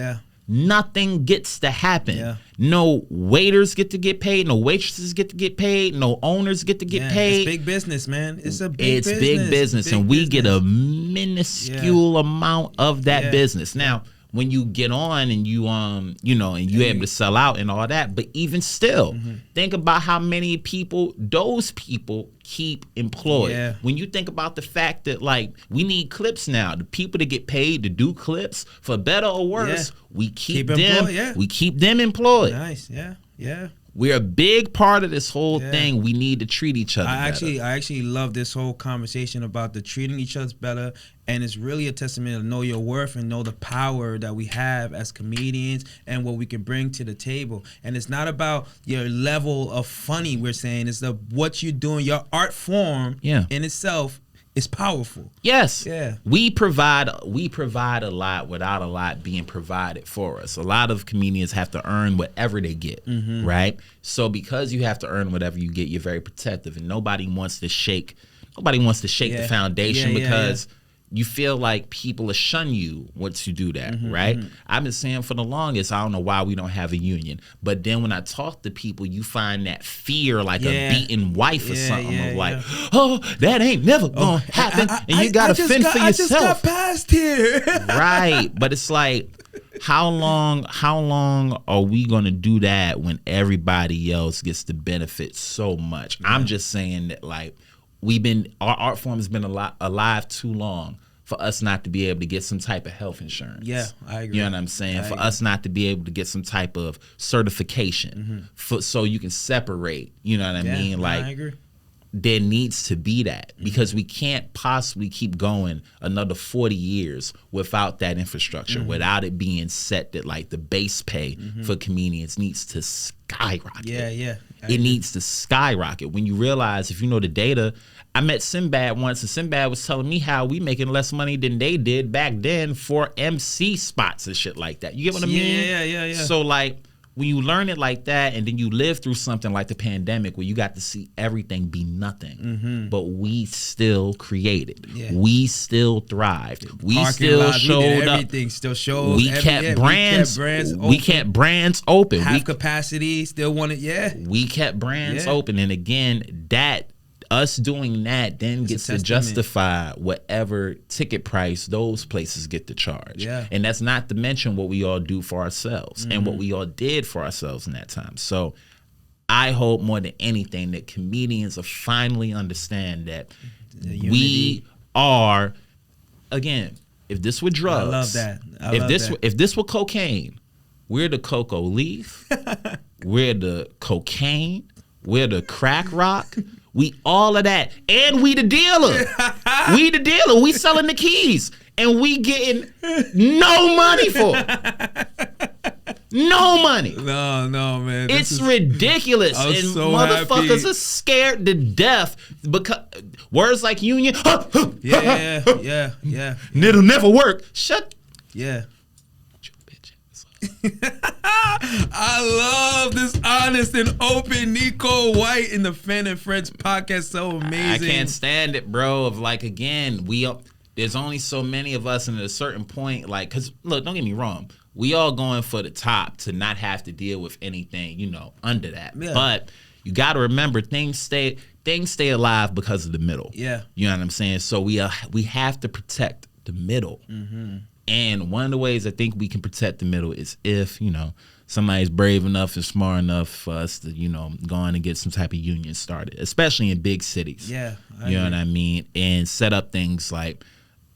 nothing gets to happen. Yeah. No waiters get to get paid. No waitresses get to get paid. No owners get to get paid. It's big business, man. It's big business. And we get a minuscule amount of that business. Now, when you get on and you and you're able to sell out and all that, but even still, think about how many people those people keep employed. Yeah. When you think about the fact that, like, we need clips now, the people that get paid to do clips, for better or worse, we keep them employed. We keep them employed. Nice. Yeah. We're a big part of this whole thing. We need to treat each other better. I actually love this whole conversation about the treating each other better, and it's really a testament to know your worth and know the power that we have as comedians and what we can bring to the table. And it's not about your level of funny, we're saying. It's what you're doing, your art form in itself is powerful. Yes. Yeah. We provide a lot without a lot being provided for us. A lot of comedians have to earn whatever they get, right? So because you have to earn whatever you get, you're very protective, and nobody wants to shake the foundation because you feel like people will shun you once you do that, right? I've been saying for the longest, I don't know why we don't have a union. But then when I talk to people, you find that fear, like a beaten wife or something, of like, oh, that ain't never gonna happen, and you gotta fend for yourself. I just got past here. Right, but it's like, how long are we gonna do that when everybody else gets to benefit so much? I'm just saying that, like, our art form has been alive too long for us not to be able to get some type of health insurance. Yeah, I agree. You know what I'm saying? For us not to be able to get some type of certification, so you can separate. You know what I mean? Like, I agree. There needs to be that, because we can't possibly keep going another 40 years without that infrastructure, without it being set that, like, the base pay for comedians needs to skyrocket. Yeah. It needs to skyrocket. When you realize, if you know the data, I met Sinbad once, and Sinbad was telling me how we making less money than they did back then for MC spots and shit like that. You get what I mean? Yeah. So, like, when you learn it like that, and then you live through something like the pandemic where you got to see everything be nothing, but we still created. Yeah. We still thrived. We still showed up. Everything still shows. We kept brands open. Half capacity, still wanted, We kept brands open. And again, that us doing that then It's a gets to testament. justify whatever ticket price those places get to charge. Yeah. And that's not to mention what we all do for ourselves and what we all did for ourselves in that time. So I hope more than anything that comedians will finally understand that we are, again, if this were drugs, I love that. If this were cocaine, we're the cocoa leaf, we're the cocaine, we're the crack rock, we all of that, and we the dealer. We the dealer. We selling the keys, and we getting no money for it. No money. No, man. It's ridiculous. I was And so motherfuckers happy. are scared to death because words like union. Yeah. It'll never work. Shut Yeah. your bitch ass up. I love this honest and open Neko White in the Fen and Friends podcast. So amazing. I can't stand it, bro. Of like, again, there's only so many of us, and at a certain point, like, cause look, don't get me wrong, we all going for the top to not have to deal with anything, under that. Yeah. But you got to remember, things stay alive because of the middle. Yeah. You know what I'm saying? So we have to protect the middle. Mm-hmm. And one of the ways I think we can protect the middle is if, somebody's brave enough and smart enough for us to, go on and get some type of union started, especially in big cities. Yeah. You know what I mean? And set up things like,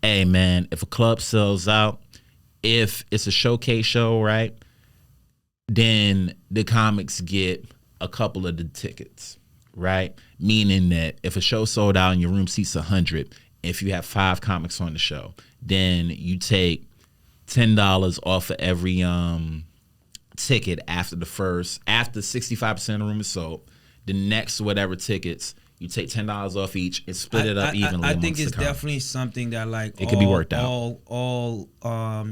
hey, man, if a club sells out, if it's a showcase show, right, then the comics get a couple of the tickets, right? Meaning that if a show sold out and your room seats 100, if you have 5 comics on the show, then you take $10 off of every ticket after 65% of the room is sold. The next whatever tickets, you take $10 off each and split it up evenly. I think amongst it's the comics. definitely something that It could be worked out. All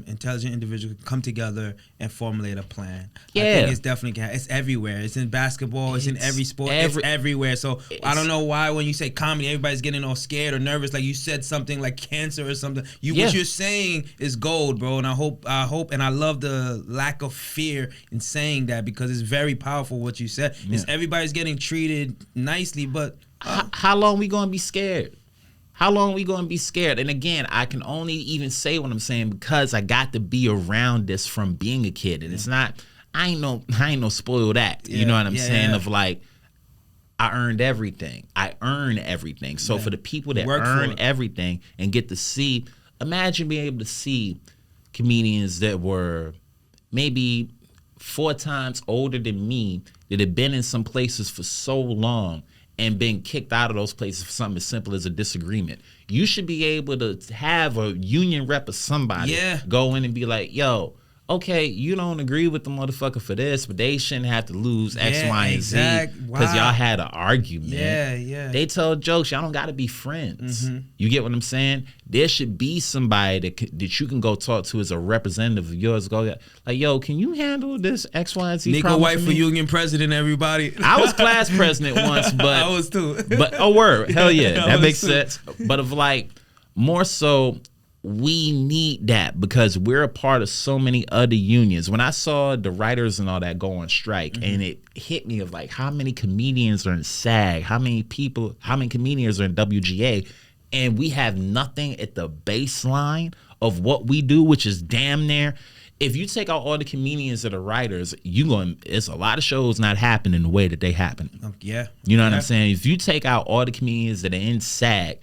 intelligent individuals can come together and formulate a plan. I Yeah. think it's definitely it's everywhere. It's in basketball. It's in every sport. It's everywhere. So I don't know why when you say comedy, everybody's getting all scared or nervous. Like you said something like cancer or something. What you're saying is gold, bro. And I hope, and I love the lack of fear in saying that because it's very powerful what you said. It's everybody's getting treated nicely, but how long we gonna be scared? How long we gonna be scared? And again, I can only even say what I'm saying because I got to be around this from being a kid, and it's not. I ain't no spoiled act. You know what I'm saying? Of like, I earned everything. I earn everything. So for the people that earn everything and get to see, imagine being able to see comedians that were maybe 4 times older than me that had been in some places for so long and been kicked out of those places for something as simple as a disagreement. You should be able to have a union rep or somebody go in and be like, yo, okay, you don't agree with the motherfucker for this, but they shouldn't have to lose X, Y, and Z because y'all had an argument. Yeah. They tell jokes. Y'all don't got to be friends. You get what I'm saying? There should be somebody that you can go talk to as a representative of yours. Go like, yo, can you handle this X, Y, and Z? Neko White for union president, everybody. I was class president once, but I was too. But word, hell yeah, that makes sense. But of like more so. We need that because we're a part of so many other unions. When I saw the writers and all that go on strike, and it hit me of like how many comedians are in SAG, how many comedians are in WGA, and we have nothing at the baseline of what we do, which is damn near. If you take out all the comedians that are writers, it's a lot of shows not happening the way that they happen. Yeah. You know what I'm saying? If you take out all the comedians that are in SAG,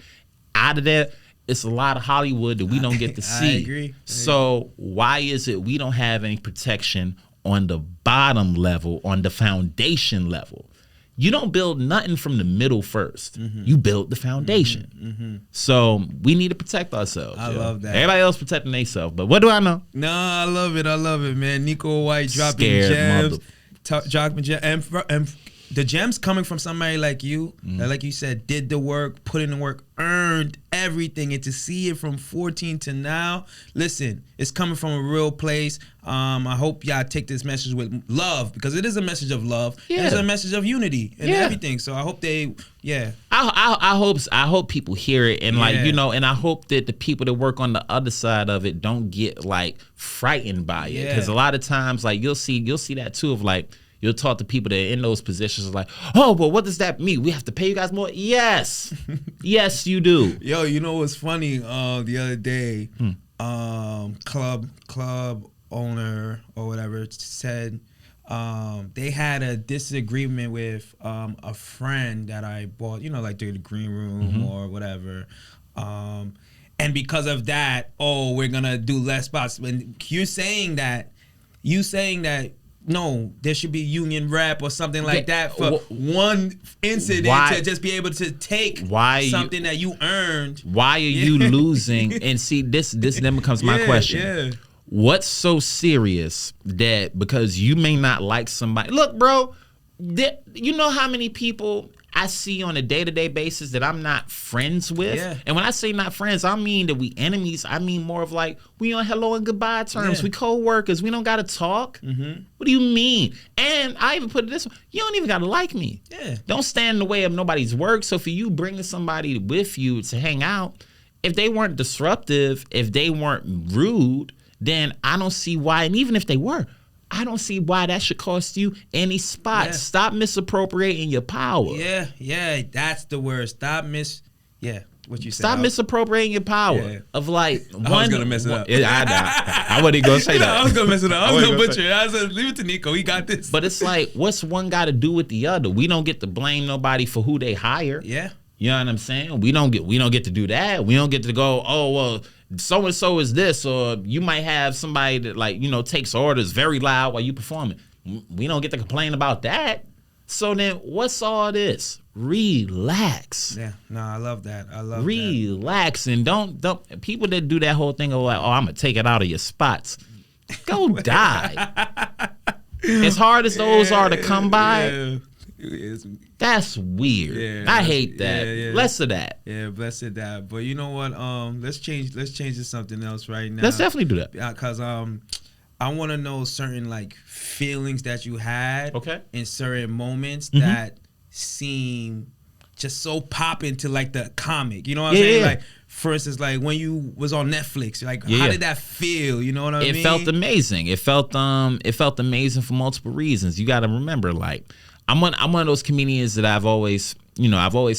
out of there, it's a lot of Hollywood that we don't get to see. I agree. So why is it we don't have any protection on the bottom level, on the foundation level? You don't build nothing from the middle first. You build the foundation. So we need to protect ourselves. I love that. Everybody else protecting themselves, but what do I know? No, I love it, man. Neko White dropping Scared gems, dropping gems, and the gems coming from somebody like you, that, like you said, did the work, put in the work, earned everything, and to see it from 14 to now, listen, it's coming from a real place. I hope y'all take this message with love because it is a message of love. Yeah. It's a message of unity and everything. So I hope I hope people hear it and and I hope that the people that work on the other side of it don't get like frightened by it because a lot of times like you'll see that too of like, You'll talk to people that are in those positions like, oh, well, what does that mean? We have to pay you guys more? Yes. Yes, you do. Yo, you know what's funny? The other day, club owner or whatever said they had a disagreement with a friend that I bought, like the green room or whatever. And because of that, we're gonna do less spots. When you saying that, no, there should be union rep or something like that for one incident to just be able to take something that you earned. Why are you losing? And see, this then becomes my question. Yeah. What's so serious that because you may not like somebody? Look, bro, you know how many people I see on a day-to-day basis that I'm not friends with? Yeah. And when I say not friends, I mean that we enemies. I mean more of like we on hello and goodbye terms. We co-workers. We don't got to talk. What do you mean? And I even put it this way. You don't even got to like me. Yeah. Don't stand in the way of nobody's work. So for you bringing somebody with you to hang out, if they weren't disruptive, if they weren't rude, then I don't see why. And even if they were, I don't see why that should cost you any spot. Yeah. Stop misappropriating your power. Yeah, that's the word. What you said. Stop misappropriating your power. Yeah. Of like, I was gonna mess it up. I wasn't gonna say that. I was gonna mess it up. I was gonna butcher it. I said, leave it to Neko. He got this. But it's like, what's one got to do with the other? We don't get to blame nobody for who they hire. Yeah. You know what I'm saying? We don't get to do that. We don't get to go, oh well, so and so is this, or you might have somebody that takes orders very loud while you performing. We don't get to complain about that. So then, what's all this? Relax. Yeah, no, I love that. Relax and don't people that do that whole thing of like, oh, I'm gonna take it out of your spots. Go die. As hard as those are to come by. That's weird. Yeah, I hate that. Yeah. Less of that. Yeah, less of that. But you know what? Let's change to something else right now. Let's definitely do that. Because I want to know certain feelings that you had in certain moments that seem just so popping to the comic. You know what I'm saying? Yeah. For instance, when you was on Netflix, how did that feel? You know what I mean? It felt amazing. It felt amazing for multiple reasons. You got to remember, I'm one of those comedians that I've always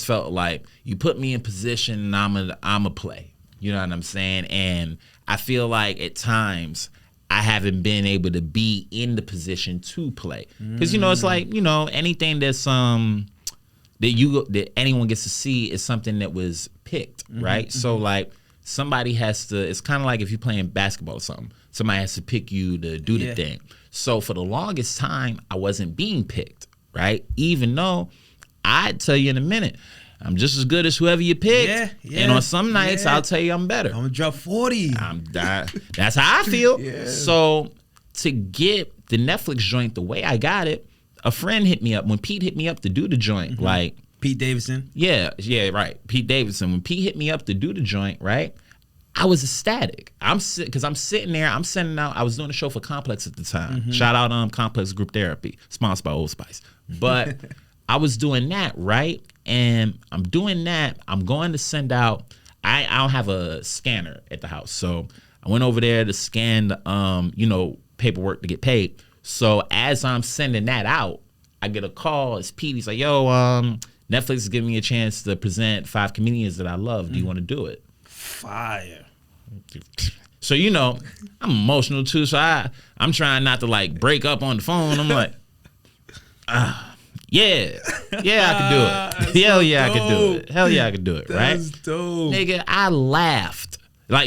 felt like you put me in position and I'm a play. You know what I'm saying? And I feel like at times I haven't been able to be in the position to play. Because it's like, anything that's that anyone gets to see is something that was picked, right? So somebody has to, it's kind of like if you're playing basketball or something, somebody has to pick you to do the thing. So for the longest time, I wasn't being picked. Right? Even though I'd tell you in a minute, I'm just as good as whoever you picked. Yeah. And on some nights, I'll tell you I'm better. I'm going to drop 40. That's how I feel. Yeah. So to get the Netflix joint the way I got it, a friend hit me up. When Pete hit me up to do the joint, Pete Davidson? Yeah, right. Pete Davidson. When Pete hit me up to do the joint, right? I was ecstatic. Because I'm sitting there, I'm sending out, I was doing a show for Complex at the time. Shout out Complex Group Therapy, sponsored by Old Spice. But I was doing that, right? And I'm doing that. I'm going to send out, I don't have a scanner at the house. So I went over there to scan the, paperwork to get paid. So as I'm sending that out, I get a call. It's Pete. He's like, yo, Netflix is giving me a chance to present 5 comedians that I love. Do you want to do it? Fire. So, I'm emotional too. So I'm trying not to break up on the phone. I'm like, yeah, I could do it. Hell yeah, I could do it. Hell yeah, I could do it. Right? That's dope. Nigga, I laughed.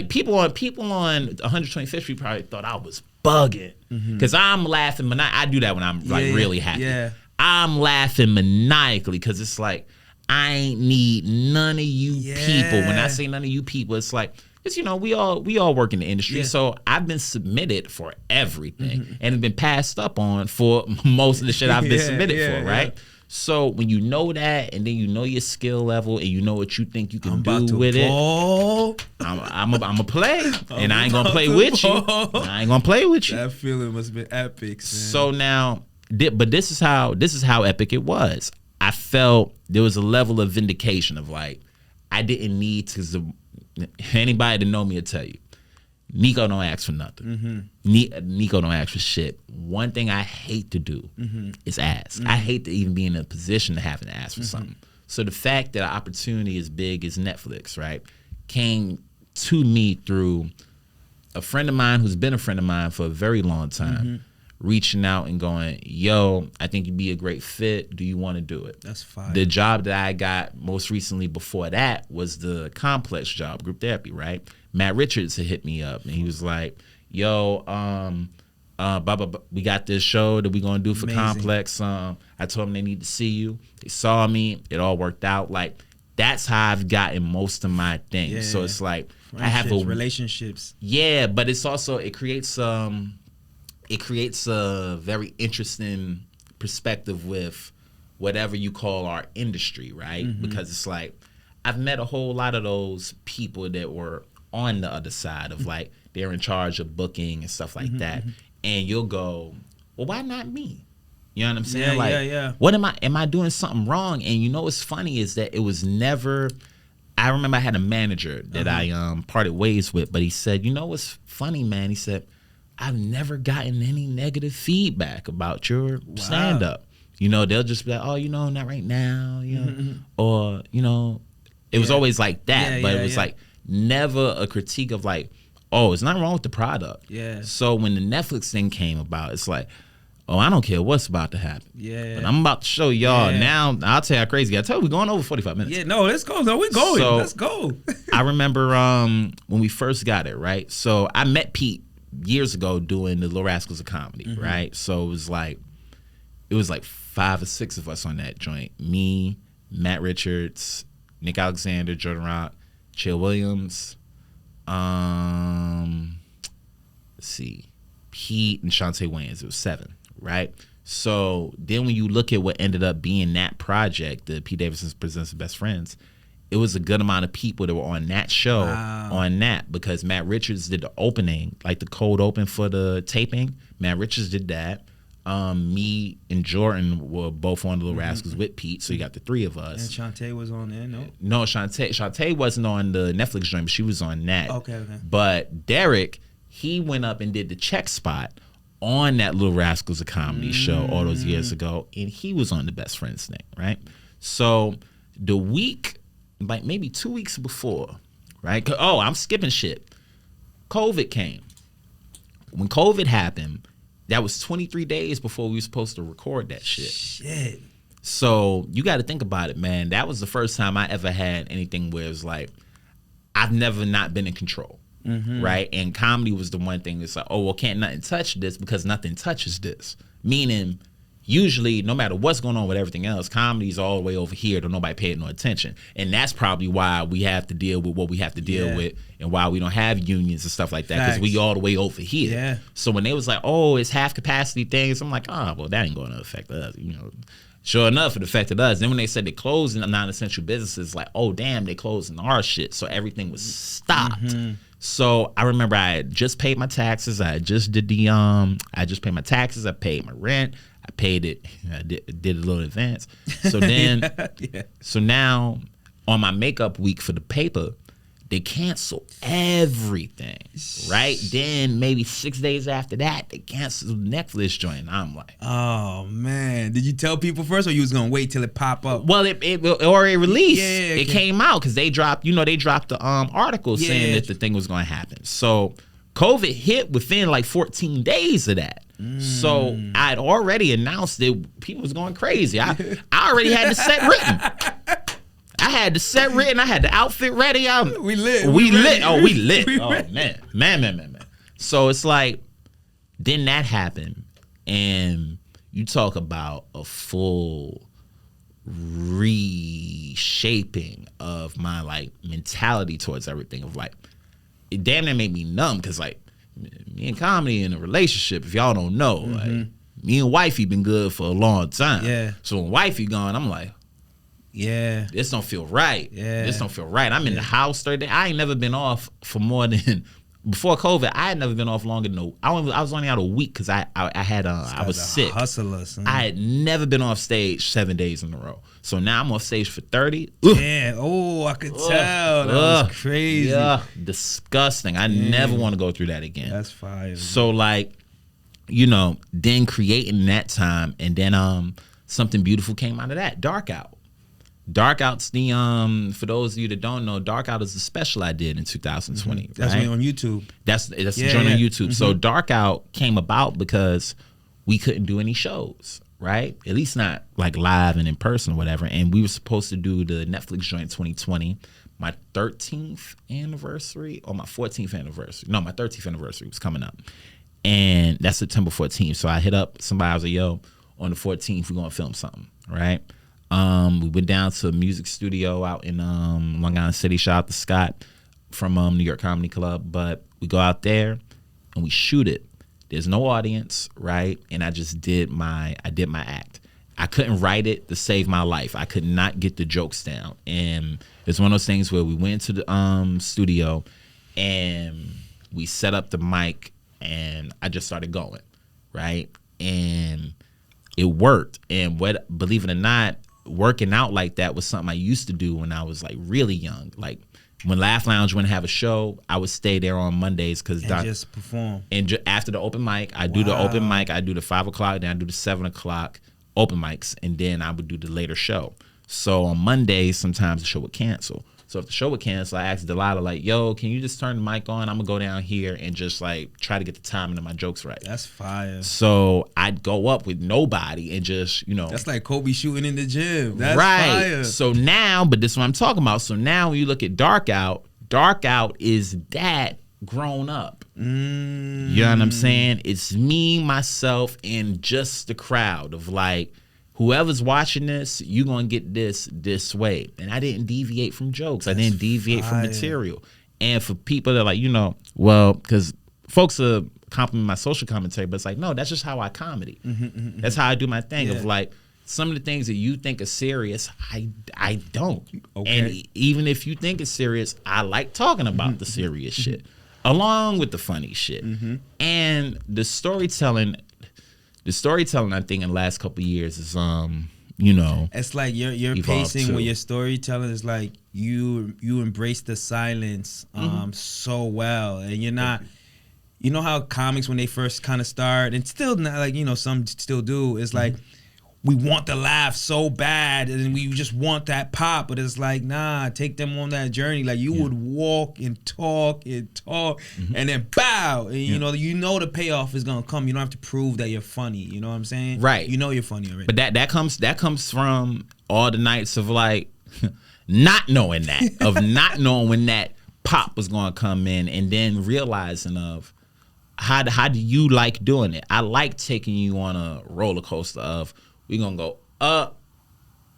People on 125th Street probably thought I was bugging because I'm laughing. I do that when I'm really happy. Yeah. I'm laughing maniacally because it's like I ain't need none of you people. When I say none of you people, it's like, because we all work in the industry. So I've been submitted for everything and have been passed up on for most of the shit I've been submitted for, right? So when you know that, and then you know your skill level, and you know what you think you can do with it, I'm a play, and I ain't gonna play with you. I ain't gonna play with you. That feeling must have been epic. Man. So now, but this is how epic it was. I felt there was a level of vindication of I didn't need to. Anybody that know me will tell you, Neko don't ask for nothing. Neko don't ask for shit. One thing I hate to do is ask. I hate to even be in a position to having to ask for something. So the fact that an opportunity as big as Netflix, right, came to me through a friend of mine who's been a friend of mine for a very long time, reaching out and going, yo, I think you'd be a great fit. Do you want to do it? That's fine. The job that I got most recently before that was the complex job, group therapy, right? Matt Richards had hit me up and he was like, yo, blah, blah, blah, we got this show that we gonna do for Complex. I told them they need to see you. They saw me. It all worked out. Like, that's how I've gotten most of my things. Yeah. So it's like I have relationships. Yeah, but it's also it creates a very interesting perspective with whatever you call our industry, right? Because it's like I've met a whole lot of those people that were on the other side of like they're in charge of booking and stuff like that. And you'll go, well, why not me? You know what I'm saying? What am I doing something wrong? And you know what's funny is that it was never, I remember I had a manager that I parted ways with, but he said, you know what's funny, man? He said, I've never gotten any negative feedback about your stand-up. You know, they'll just be like, oh, you know, not right now, you know, or, you know, it was always like that, but it was like never a critique of like, oh, it's nothing wrong with the product. Yeah. So when the Netflix thing came about, it's like, oh, I don't care what's about to happen. Yeah. But I'm about to show y'all now. I'll tell you how crazy. I tell you, we're going over 45 minutes. Yeah, no, let's go. No, we're going. So, let's go. I remember when we first got it, right? So I met Pete years ago doing the Little Rascals of Comedy, right? So it was like 5 or 6 of us on that joint. Me, Matt Richards, Nick Alexander, Jordan Rock, Chill Williams, let's see, Pete and Shantae Wayans. It was 7, right? So then when you look at what ended up being that project, the Pete Davidson Presents the Best Friends, it was a good amount of people that were on that show, on that, because Matt Richards did the opening, like the cold open for the taping. Matt Richards did that. Me and Jordan were both on the Little Rascals with Pete, so you got the 3 of us. And Shantae was on there, no? No, Shantae wasn't on the Netflix joint, but she was on that. Okay. But Derek, he went up and did the check spot on that Little Rascals of Comedy show all those years ago, and he was on the Best Friends thing, right? So the week, like maybe 2 weeks before, right? Oh, I'm skipping shit. COVID came. When COVID happened, that was 23 days before we were supposed to record that shit. So you got to think about it, man. That was the first time I ever had anything where it's like, I've never not been in control, right? And comedy was the one thing that's like, oh, well, can't nothing touch this because nothing touches this. Meaning, usually, no matter what's going on with everything else, comedy's all the way over here, don't nobody pay it no attention. And that's probably why we have to deal with what we have to deal with and why we don't have unions and stuff like that, because we all the way over here. Yeah. So when they was like, oh, it's half capacity things, I'm like, oh, well, that ain't going to affect us, you know. Sure enough, it affected us. Then when they said they closed in non-essential businesses, like, oh, damn, they closed in our shit. So everything was stopped. So I remember I had just paid my taxes. I just did I just paid my taxes. I paid my rent. I paid it. I did a little advance. So then, so now on my makeup week for the paper, they cancel everything, right? Then maybe 6 days after that, they canceled the Netflix joint. And I'm like, oh man, did you tell people first, or you was gonna wait till it pop up? Well, it already released. It came out because they dropped the article saying that the thing was gonna happen. So COVID hit within like 14 days of that. So I'd already announced that people was going crazy. I already had the set written. I had the set written. I had the outfit ready. We lit. Oh, we lit. Oh, man. So it's like, then that happened. And you talk about a full reshaping of my like mentality towards everything, of like, it damn near made me numb, because like, me and comedy in a relationship, if y'all don't know, like, me and wifey been good for a long time. Yeah. So when wifey gone, I'm like, this don't feel right. This don't feel right. I'm in the house 30 days. I ain't never been off for more than before COVID, I had never been off longer than I was only out a week because I was sick. Hustler, son. I had never been off stage 7 days in a row. So now I'm off stage for 30. Yeah. Oh, I could tell. That was crazy. Yeah, disgusting. I never want to go through that again. That's fire. So like, then creating that time, and then something beautiful came out of that. Dark Out. Dark Out's the for those of you that don't know, Dark Out is the special I did in 2020. Mm-hmm. That's right? on YouTube. That's the joint on YouTube. Mm-hmm. So Dark Out came about because we couldn't do any shows, right? At least not like live and in person or whatever. And we were supposed to do the Netflix joint 2020, my 13th anniversary or my 14th anniversary. No, my 13th anniversary was coming up. And that's September 14th. So I hit up somebody, I was like, yo, on the 14th, we're going to film something, right? We went down to a music studio out in Long Island City. Shout out to Scott from New York Comedy Club. But we go out there and we shoot it. There's no audience, right? And I just did my act. I couldn't write it to save my life. I could not get the jokes down. And it's one of those things where we went to the studio and we set up the mic and I just started going, right? And it worked. And believe it or not, working out like that was something I used to do when I was like really young. Like when Laugh Lounge wouldn't have a show, I would stay there on Mondays because just perform. And after the open mic, I do the open mic. I do the 5 o'clock, then I do the 7 o'clock open mics, and then I would do the later show. So on Mondays, sometimes the show would cancel. So if the show would cancel, I asked Delilah, like, yo, can you just turn the mic on? I'm going to go down here and just, like, try to get the timing of my jokes right. That's fire. So I'd go up with nobody and just, That's like Kobe shooting in the gym. That's right. fire. So now, but this is what I'm talking about. So now when you look at Dark Out is that grown up. You know what I'm saying? It's me, myself, and just the crowd of, like, whoever's watching this, you're going to get this way. And I didn't deviate from jokes. I didn't deviate from material. And for people that are like, well, because folks are complimenting my social commentary, but it's like, no, that's just how I comedy. That's how I do my thing of like, some of the things that you think are serious, I don't. Okay. And even if you think it's serious, I like talking about the serious shit along with the funny shit. And the storytelling, I think, in the last couple of years is, it's like your pacing too. with your storytelling is like you embrace the silence so well, and you're not. You know how comics when they first kind of start, and still not like some still do. It's like we want the laugh so bad, and we just want that pop. But it's like, nah, take them on that journey. Like you would walk and talk, and then bow, and you know the payoff is gonna come. You don't have to prove that you're funny. You know what I'm saying? Right. You know you're funny already. But that comes from all the nights of like not knowing when that pop was gonna come in, and then realizing of how do you like doing it? I like taking you on a roller coaster of, we're going to go up,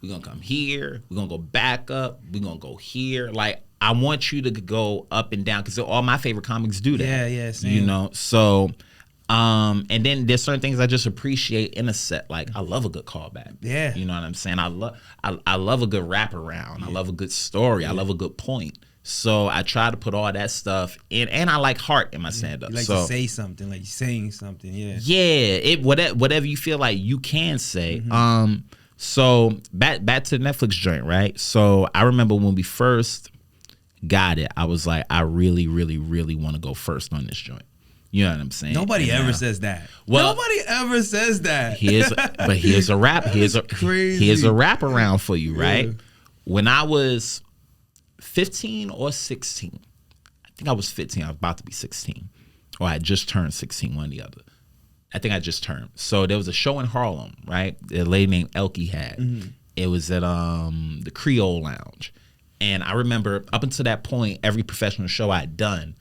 we're going to come here, we're going to go back up, we're going to go here. Like, I want you to go up and down because all my favorite comics do that. Yeah, same. So, and then there's certain things I just appreciate in a set. Like, I love a good callback. Yeah. You know what I'm saying? I love a good wraparound. Yeah. I love a good story. I love a good point. So I try to put all that stuff in, and I like heart in my stand-up. You like to say something, like you're saying something, Yeah, whatever you feel like you can say. So back to the Netflix joint, right? So I remember when we first got it, I was like, I really, really, really want to go first on this joint. You know what I'm saying? Nobody ever says that. Well, nobody ever says that. Here's a rap. Here's a wrap around for you, right? Yeah. When I was 15 or 16. I think I was 15. I was about to be 16. Or I just turned 16, one or the other. I think I just turned. So there was a show in Harlem, right? A lady named Elkie had. It was at the Creole Lounge. And I remember up until that point, every professional show I had done,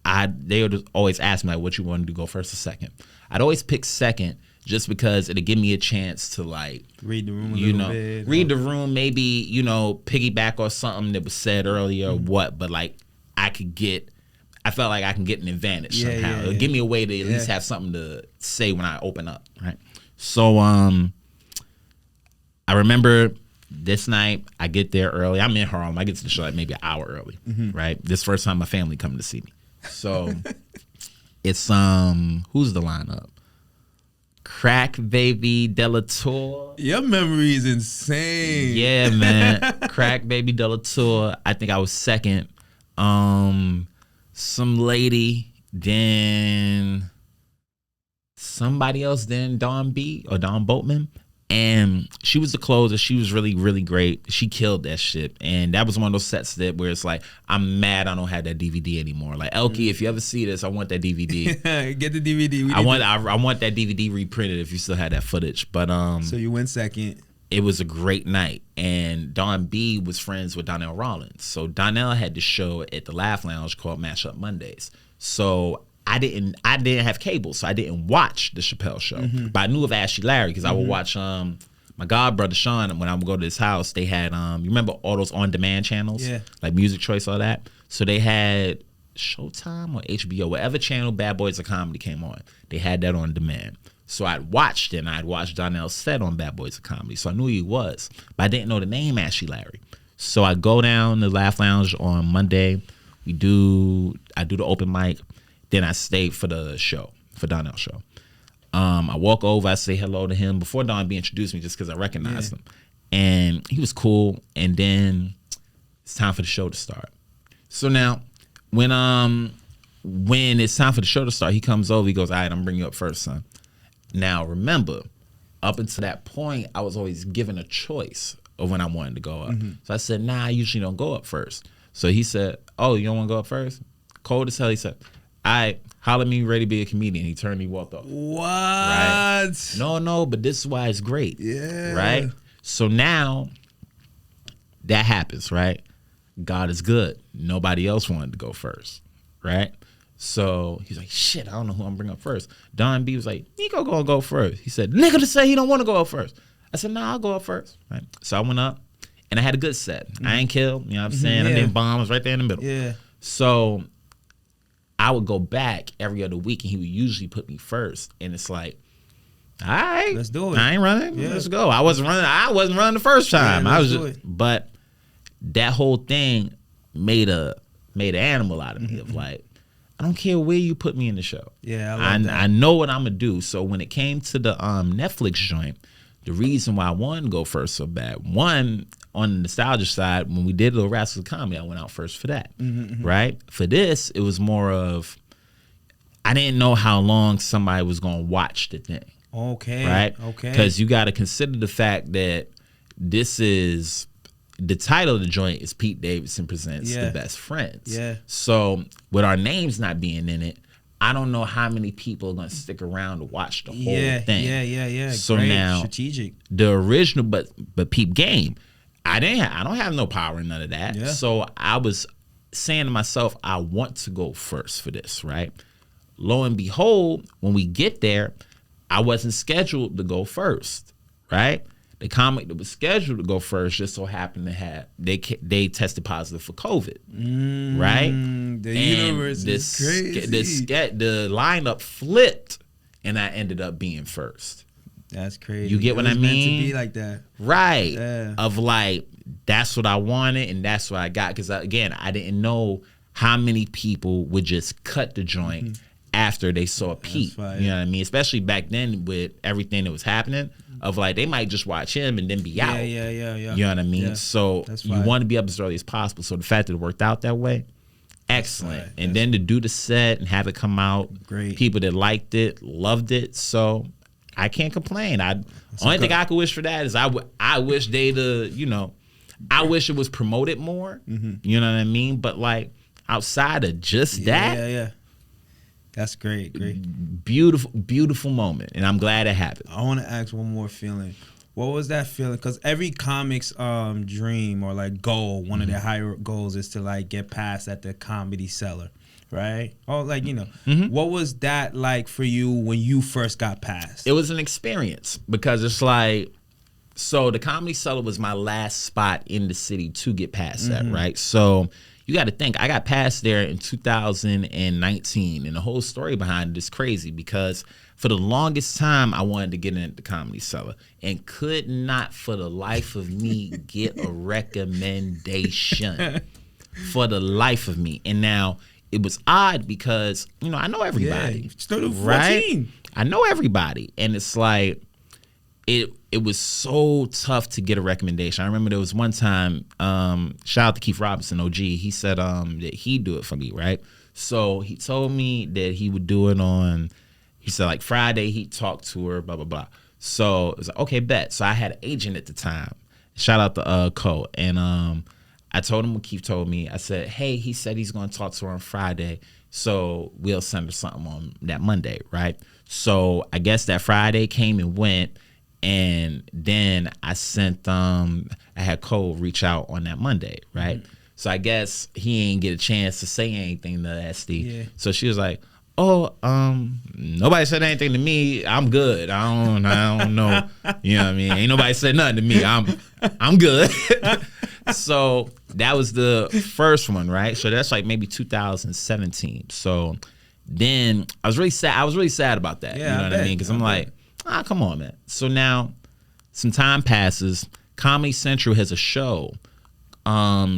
they would always ask me, like, what you want to do, go first or second? I'd always pick second just because it'd give me a chance to, like, read the room a little bit. Read the room, maybe, piggyback or something that was said earlier or what, but, like, I felt like I can get an advantage somehow. It'll give me a way to at least have something to say when I open up, right? So, I remember this night, I get there early. I'm in Harlem. I get to the show like maybe an hour early, right? This first time my family coming to see me. So it's who's the lineup? Crack Baby Delator. Your memory is insane. Yeah, man. Crack Baby Delator. I think I was second. Some lady, then somebody else, then Dawn B or Dawn Boatman. And she was the closer. She was really, really great. She killed that shit. And that was one of those sets that where it's like, I'm mad I don't have that DVD anymore. Like, Elkie, if you ever see this, I want that DVD. Get the DVD. I want that DVD reprinted if you still had that footage. But So you went second. It was a great night. And Dawn B was friends with Donnell Rollins. So Donnell had the show at the Laugh Lounge called Mashup Mondays. So I didn't have cable, so I didn't watch the Chappelle show. But I knew of Ashley Larry because I would watch my god brother Sean. When I would go to his house, they had you remember all those on-demand channels? Yeah. Like Music Choice, all that. So they had Showtime or HBO, whatever channel Bad Boys of Comedy came on. They had that on demand. So I'd watched it, and I'd watched Donnell's set on Bad Boys of Comedy. So I knew who he was, but I didn't know the name Ashley Larry. So I go down to Laugh Lounge on Monday. I do the open mic. Then I stayed for the show, for Donnell's show. I walk over, I say hello to him before Don B introduced me just because I recognized him. And he was cool. And then it's time for the show to start. So now, when it's time for the show to start, he comes over, he goes, all right, I'm gonna bring you up first, son. Now, remember, up until that point, I was always given a choice of when I wanted to go up. So I said, nah, I usually don't go up first. So he said, oh, you don't want to go up first? Cold as hell, he said, all right, holler at me, ready to be a comedian. He turned, he walked off. What? Right? No, but this is why it's great. Yeah. Right? So now, that happens, right? God is good. Nobody else wanted to go first, right? So he's like, shit, I don't know who I'm bringing up first. Don B was like, Neko gonna go first. He said, nigga to say he don't want to go up first. I said, nah, I'll go up first. Right? So I went up, and I had a good set. I ain't killed, you know what I'm saying? I didn't bomb, I was right there in the middle. Yeah. So I would go back every other week, and he would usually put me first. And it's like, all right, let's do it. I ain't running. Yeah. Let's go. I wasn't running the first time. Yeah, I was let's do just, it. but that whole thing made an animal out of me of like, I don't care where you put me in the show. Yeah, I love that. I know what I'm gonna do. So when it came to the Netflix joint, the reason why I wanted to go first so bad, one, on the nostalgia side, when we did Little Rascals of Comedy, I went out first for that. Right? For this, it was more of, I didn't know how long somebody was gonna watch the thing. Okay. Right? Okay. Because you got to consider the fact that this is, the title of the joint is Pete Davidson Presents The Best Friends. Yeah. So with our names not being in it, I don't know how many people are going to stick around to watch the whole thing. Yeah. So Great. now, Strategic. the original, but Peep Game, I don't have no power in none of that. Yeah. So I was saying to myself, I want to go first for this, right? Lo and behold, when we get there, I wasn't scheduled to go first, right? The comic that was scheduled to go first just so happened to have, they tested positive for COVID, right? The universe is crazy. The lineup flipped, and I ended up being first. That's crazy. You get what I mean? Meant to be like that. Right. Yeah. Of like, that's what I wanted, and that's what I got. Because again, I didn't know how many people would just cut the joint after they saw Pete. You know what I mean? Especially back then with everything that was happening, of like, they might just watch him and then be out. Yeah. You know what I mean? Yeah. So you want to be up as early as possible. So the fact that it worked out that way, excellent. Right. And then to do the set and have it come out, Great. people that liked it, loved it. So I can't complain. Only thing I could wish for that is I wish they'd, I wish it was promoted more. You know what I mean? But like, outside of just that, Yeah. That's great. beautiful moment, and I'm glad it happened. I want to ask one more feeling. What was that feeling? Because every comic's dream or like goal, one of their higher goals is to like get past at the Comedy Cellar, right? Or like, what was that like for you when you first got past? It was an experience because it's like, so the Comedy Cellar was my last spot in the city to get past that, right? So you got to think, I got past there in 2019, and the whole story behind it is crazy because for the longest time, I wanted to get into the Comedy Cellar and could not for the life of me get a recommendation for the life of me. And now it was odd because, I know everybody. Yeah, started at 14. Right? I know everybody. And it's like, it was so tough to get a recommendation. I remember there was one time, shout out to Keith Robinson, OG. He said that he'd do it for me, right? So he told me that he would do it on, he said like Friday he'd talk to her, blah, blah, blah. So it was like, okay, bet. So I had an agent at the time. Shout out to Cole. And I told him what Keith told me. I said, hey, he said he's going to talk to her on Friday. So we'll send her something on that Monday, right? So I guess that Friday came and went. And then I sent I had Cole reach out on that Monday, right? Mm-hmm. So I guess he ain't get a chance to say anything to SD. Yeah. So she was like, "Oh, nobody said anything to me. I'm good. I don't know. You know what I mean? Ain't nobody said nothing to me. I'm good." So that was the first one, right? So that's like maybe 2017. So then I was really sad. I was really sad about that. Yeah, you know what I mean? Because I'm like, come on, man. So now some time passes. Comedy Central has a show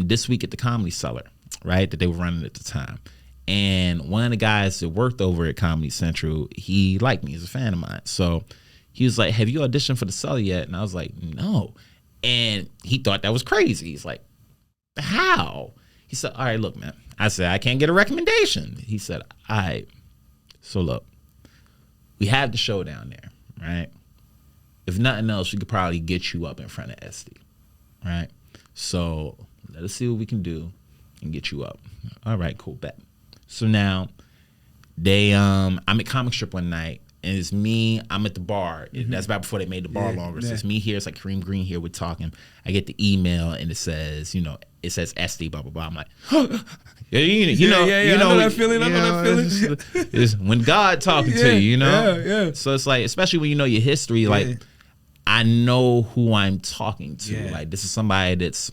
this week at the Comedy Cellar, right, that they were running at the time. And one of the guys that worked over at Comedy Central, he liked me. He's a fan of mine. So he was like, have you auditioned for the Cellar yet? And I was like, no. And he thought that was crazy. He's like, how? He said, all right, look, man. I said, I can't get a recommendation. He said, all right. So look, we have the show down there, right? If nothing else, we could probably get you up in front of SD, right? So let us see what we can do and get you up. All right, cool, bet. So now I'm at Comic Strip one night, and it's me. I'm at the bar. Mm-hmm. That's about before they made the bar longer. So it's me here. It's like Kareem Green here. We're talking. I get the email, and it says, SD, blah blah blah. I'm like, you know that feeling. I know that feeling. It's when God talking to you, Yeah. So it's like, especially when you know your history, like I know who I'm talking to. Yeah. Like this is somebody that's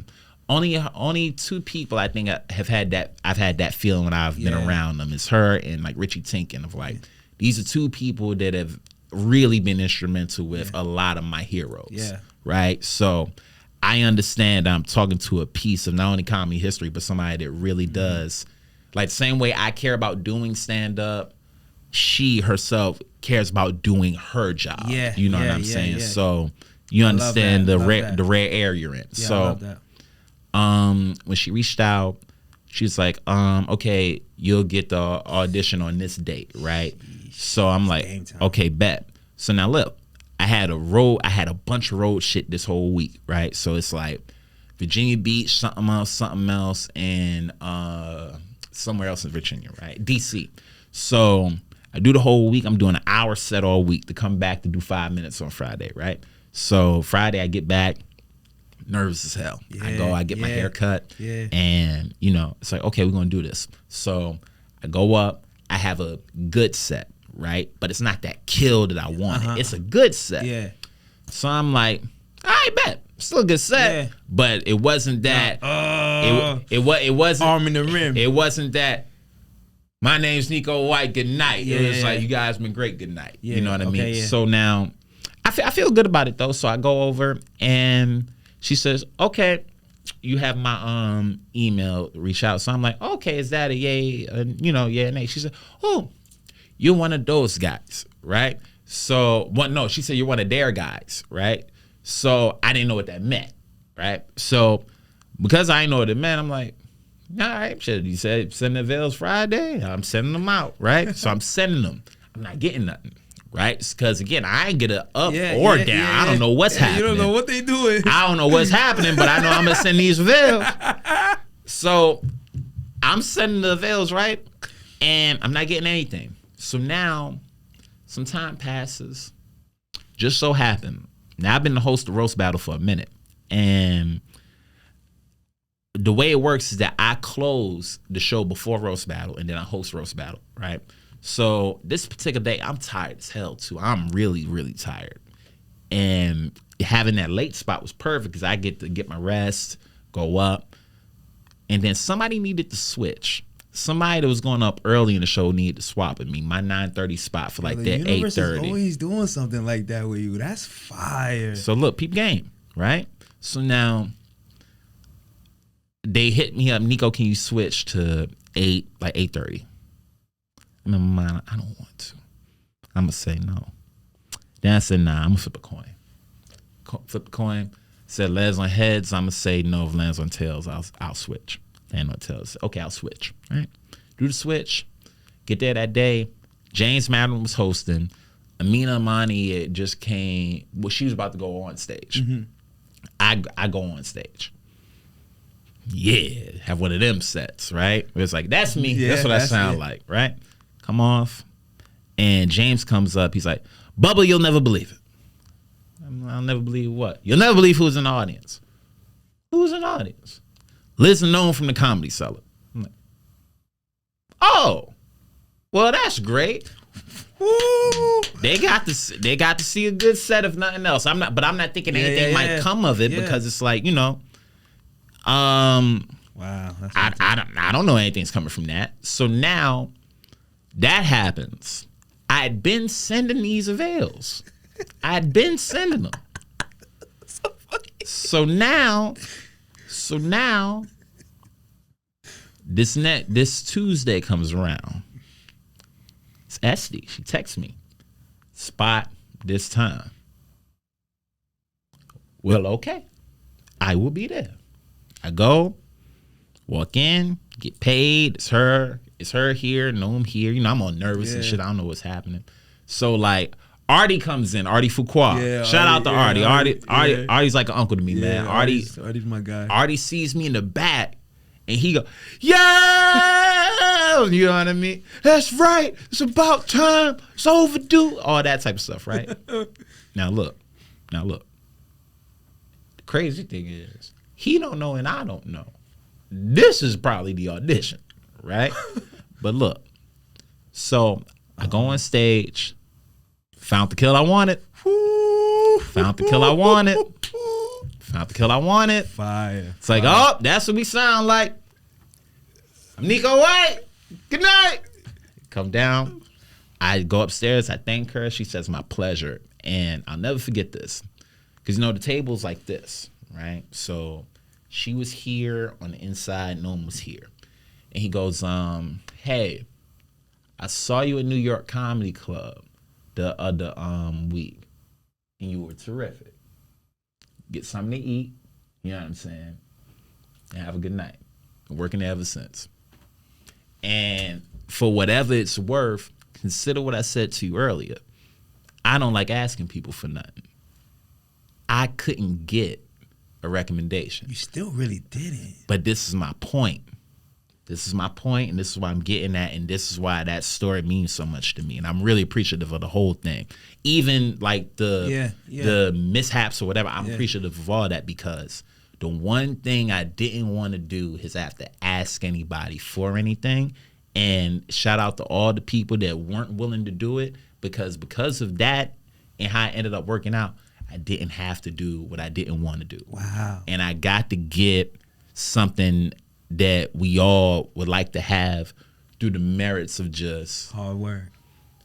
only two people I think I've had that feeling when I've been around them. It's her and like Richie Tinkin of like. These are two people that have really been instrumental with a lot of my heroes. Yeah. Right? So I understand I'm talking to a piece of not only comedy history, but somebody that really does. Like the same way I care about doing stand-up, she herself cares about doing her job. Yeah. You know what I'm saying? Yeah. So you understand the rare air you're in. Yeah, so I love that. When she reached out, she's like, okay, you'll get the audition on this date, right? So I'm like, okay, bet. So now look, I had a bunch of road shit this whole week, right? So it's like Virginia Beach, something else, and somewhere else in Virginia, right? DC. So I do the whole week. I'm doing an hour set all week to come back to do 5 minutes on Friday, right? So Friday I get back, nervous as hell. I get my hair cut, and it's like, okay, we're gonna do this. So I go up, I have a good set, right? But it's not that kill that I wanted. It's a good set. Yeah. So I'm like, I bet. Still a good set. But it wasn't that it wasn't arm in the rim. It wasn't that my name's Neko White, good night. It was like, you guys been great, good night. You know what I mean? Yeah. So now I feel good about it though. So I go over and she says, okay, you have my email, reach out. So I'm like, okay, is that a yay? Yeah and nay. She said, oh, you're one of those guys, right? So, she said you're one of their guys, right? So I didn't know what that meant, right? So because I didn't know what it meant, I'm like, all right, shit, you said send the veils Friday. I'm sending them out, right? So I'm sending them. I'm not getting nothing. Right? Because, again, I ain't get a up or down. I don't know what's happening. You don't know what they doing. I don't know what's happening, but I know I'm going to send these veils. So I'm sending the veils, right? And I'm not getting anything. So now some time passes. Just so happened. Now, I've been the host of Roast Battle for a minute. And the way it works is that I close the show before Roast Battle, and then I host Roast Battle, right? So this particular day, I'm tired as hell too. I'm really, really tired. And having that late spot was perfect because I get to get my rest, go up. And then somebody needed to switch. Somebody that was going up early in the show needed to swap with me. My 9:30 spot for like that 8:30. Always doing something like that with you. That's fire. So look, peep game, right? So now they hit me up, Neko, can you switch to 8:30. I'm in my mind, I don't want to. I'm gonna say no. Then I said, nah, I'm gonna flip a coin. Flip the coin. Said lands on heads. I'm gonna say no. If lands on tails, I'll switch. Land on tails. Okay, I'll switch. All right. Do the switch. Get there that day. James Madden was hosting. Amina Amani just came. Well, she was about to go on stage. Mm-hmm. I go on stage. Yeah, have one of them sets, right? It's like, that's me. Yeah, that's what I sound like, right? Come off. And James comes up. He's like, Bubba, you'll never believe it. I'll never believe what? You'll never believe who's in the audience. Who's in the audience? Liz Known from the Comedy Cellar. I'm like, oh, well, that's great. Woo. They got to see a good set if nothing else. I'm not thinking anything might come of it because it's like, wow. I don't know anything's coming from that. So now that happens. I'd been sending these avails. I'd been sending them. So now, this Tuesday comes around. It's Esty. She texts me. Spot this time. Well, okay. I will be there. I go, walk in, get paid. It's her here, Noam here. You know, I'm all nervous and shit. I don't know what's happening. So like, Artie comes in, Artie Fuqua. Yeah, shout out to Artie. Artie's like an uncle to me, man. Artie's my guy. Artie sees me in the back and he go, yeah! You know what I mean? That's right. It's about time. It's overdue. All that type of stuff, right? Now look. The crazy thing is, he don't know and I don't know. This is probably the audition, right? But look. So I go on stage. Found the kill I wanted. Found the kill I wanted. Fire. It's like, oh, that's what we sound like. I'm Neko White. Good night. Come down. I go upstairs. I thank her. She says, my pleasure. And I'll never forget this. Because, the table's like this, right? So she was here on the inside. No one was here. And he goes, hey, I saw you at New York Comedy Club the other week, and you were terrific. Get something to eat, you know what I'm saying, and have a good night. Been working there ever since. And for whatever it's worth, consider what I said to you earlier. I don't like asking people for nothing. I couldn't get a recommendation. You still really didn't. But this is my point. And this is why I'm getting at, and this is why that story means so much to me. And I'm really appreciative of the whole thing. Even like the mishaps or whatever, I'm appreciative of all that, because the one thing I didn't want to do is have to ask anybody for anything. And shout out to all the people that weren't willing to do it, because of that and how it ended up working out, I didn't have to do what I didn't want to do. Wow. And I got to get something that we all would like to have through the merits of just hard work.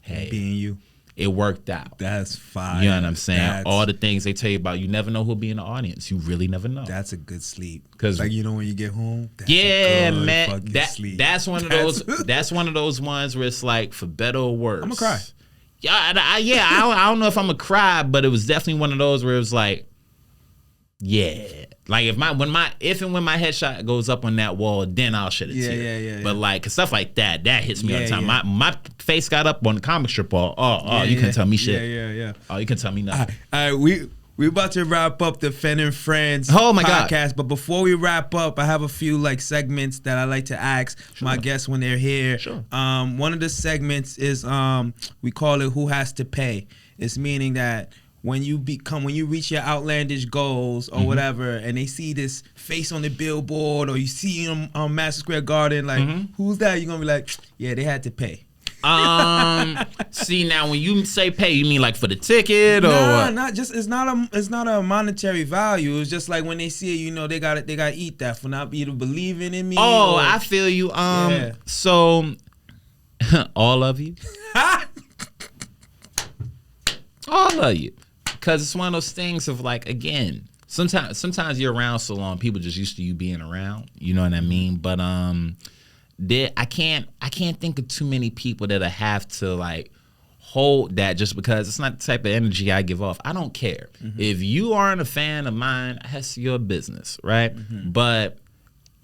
Hey, being you. It worked out. That's fire. You know what I'm saying? All the things they tell you about, you never know who'll be in the audience. You really never know. That's a good sleep. Cause like, when you get home. That's man. That's one of those. That's one of those ones where it's like, for better or worse, I'm gonna cry. I don't know if I'm gonna cry, but it was definitely one of those where it was like, yeah. Like if and when my headshot goes up on that wall, then I'll shed a tear. Yeah. But like stuff like that hits me all the time. Yeah. My face got up on the comic strip wall. You couldn't tell me shit. Yeah. Oh, you couldn't tell me nothing. All right, we're about to wrap up the Fen Friends podcast. But before we wrap up, I have a few segments that I like to ask my guests when they're here. Sure. One of the segments is we call it Who Has to Pay. It's meaning that when you reach your outlandish goals or whatever, and they see this face on the billboard, or you see them on Madison Square Garden, like, who's that? You're gonna be like, yeah, they had to pay. See, now when you say pay, you mean like for the ticket or what? Not just. It's not a monetary value. It's just like when they see it, they gotta eat that for not either believing in me. Oh, I feel you. So all of you, all of you. Because it's one of those things of like, again, sometimes you're around so long, people just used to you being around. You know what I mean? But I can't think of too many people that I have to like hold that just because it's not the type of energy I give off. I don't care. If you aren't a fan of mine, that's your business, right? But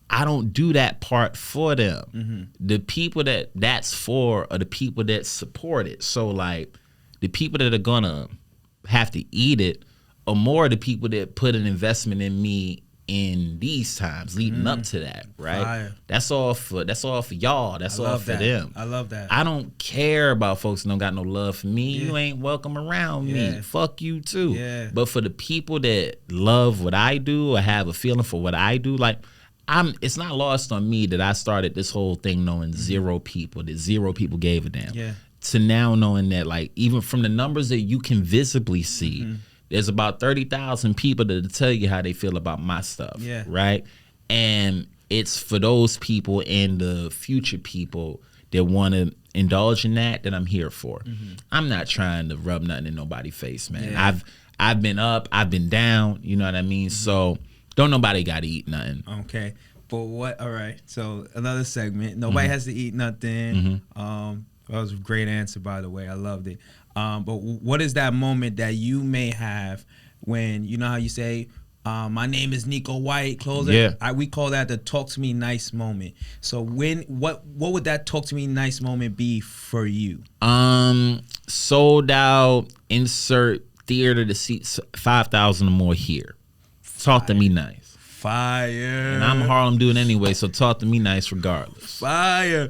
I don't do that part for them. The people that's for are the people that support it. So like the people that are gonna have to eat it are more the people that put an investment in me in these times leading up to that, right? Fire. That's all for y'all. That's all for them. I love that. I don't care about folks that don't got no love for me. You ain't welcome around me. Fuck you too. Yeah. But for the people that love what I do or have a feeling for what I do, like it's not lost on me that I started this whole thing knowing zero people gave a damn. Yeah. To now knowing that, like, even from the numbers that you can visibly see, there's about 30,000 people that tell you how they feel about my stuff. Yeah. Right? And it's for those people and the future people that want to indulge in that I'm here for. I'm not trying to rub nothing in nobody's face, man. Yeah. I've been up, I've been down, you know what I mean? So don't nobody got to eat nothing. Okay. But all right. So another segment. Nobody has to eat nothing. That was a great answer, by the way. I loved it. But what is that moment that you may have when, you know how you say, my name is Neko White, closer? Yeah. We call that the talk to me nice moment. So what would that talk to me nice moment be for you? Sold out, insert theater to seats 5,000 or more here. Talk to me nice. Fire. And I'm Harlem dude anyway, so talk to me nice regardless. Fire.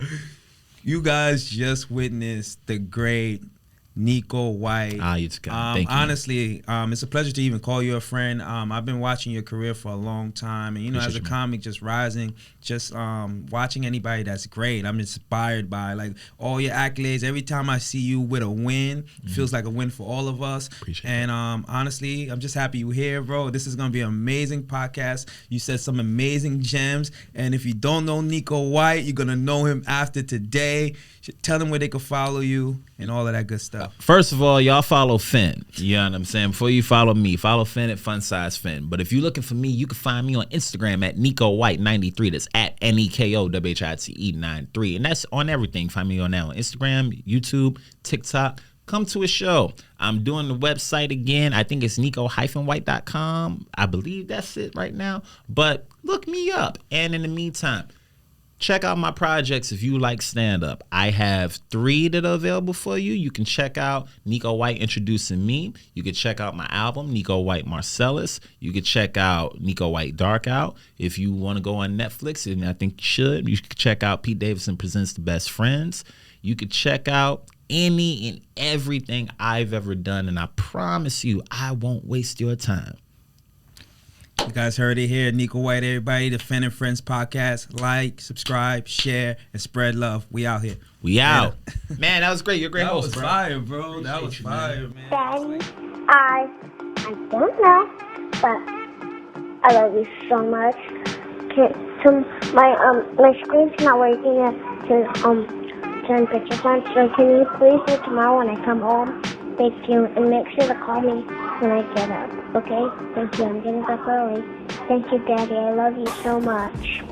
You guys just witnessed the great Neko White. Thank you. Honestly, it's a pleasure to even call you a friend. I've been watching your career for a long time, and as a comic, just rising, just watching anybody that's great. I'm inspired by like all your accolades. Every time I see you with a win, it feels like a win for all of us. Appreciate it. Honestly, I'm just happy you're here, bro. This is gonna be an amazing podcast. You said some amazing gems, and if you don't know Neko White, you're gonna know him after today. Tell them where they can follow you and all of that good stuff. First of all, y'all follow Fen. You know what I'm saying? Before you follow me, follow Fen at Fun Size Fen. But if you're looking for me, you can find me on Instagram at Neko White 93. That's at NEKOWHITE 93. And that's on everything. Find me on that on Instagram, YouTube, TikTok. Come to a show. I'm doing the website again. I think it's neko-white.com. I believe that's it right now. But look me up. And in the meantime, check out my projects if you like stand-up. I have 3 that are available for you. You can check out Neko White Introducing Me. You can check out my album, Neko White Marcellus. You can check out Neko White Dark Out. If you want to go on Netflix, and I think you should check out Pete Davidson Presents The Best Friends. You can check out any and everything I've ever done, and I promise you, I won't waste your time. You guys heard it here. Neko White, everybody. The Fen Friends podcast. Like, subscribe, share, and spread love. We out here. We out. Man, that was great. You're a great That host, was bro. fire, bro. That was fire, man. Daddy, I don't know, but I love you so much. My screen's not working to turn pictures on, so can you please do it tomorrow when I come home? Thank you, and make sure to call me when I get up, okay? Thank you, I'm getting up early. Thank you, Daddy, I love you so much.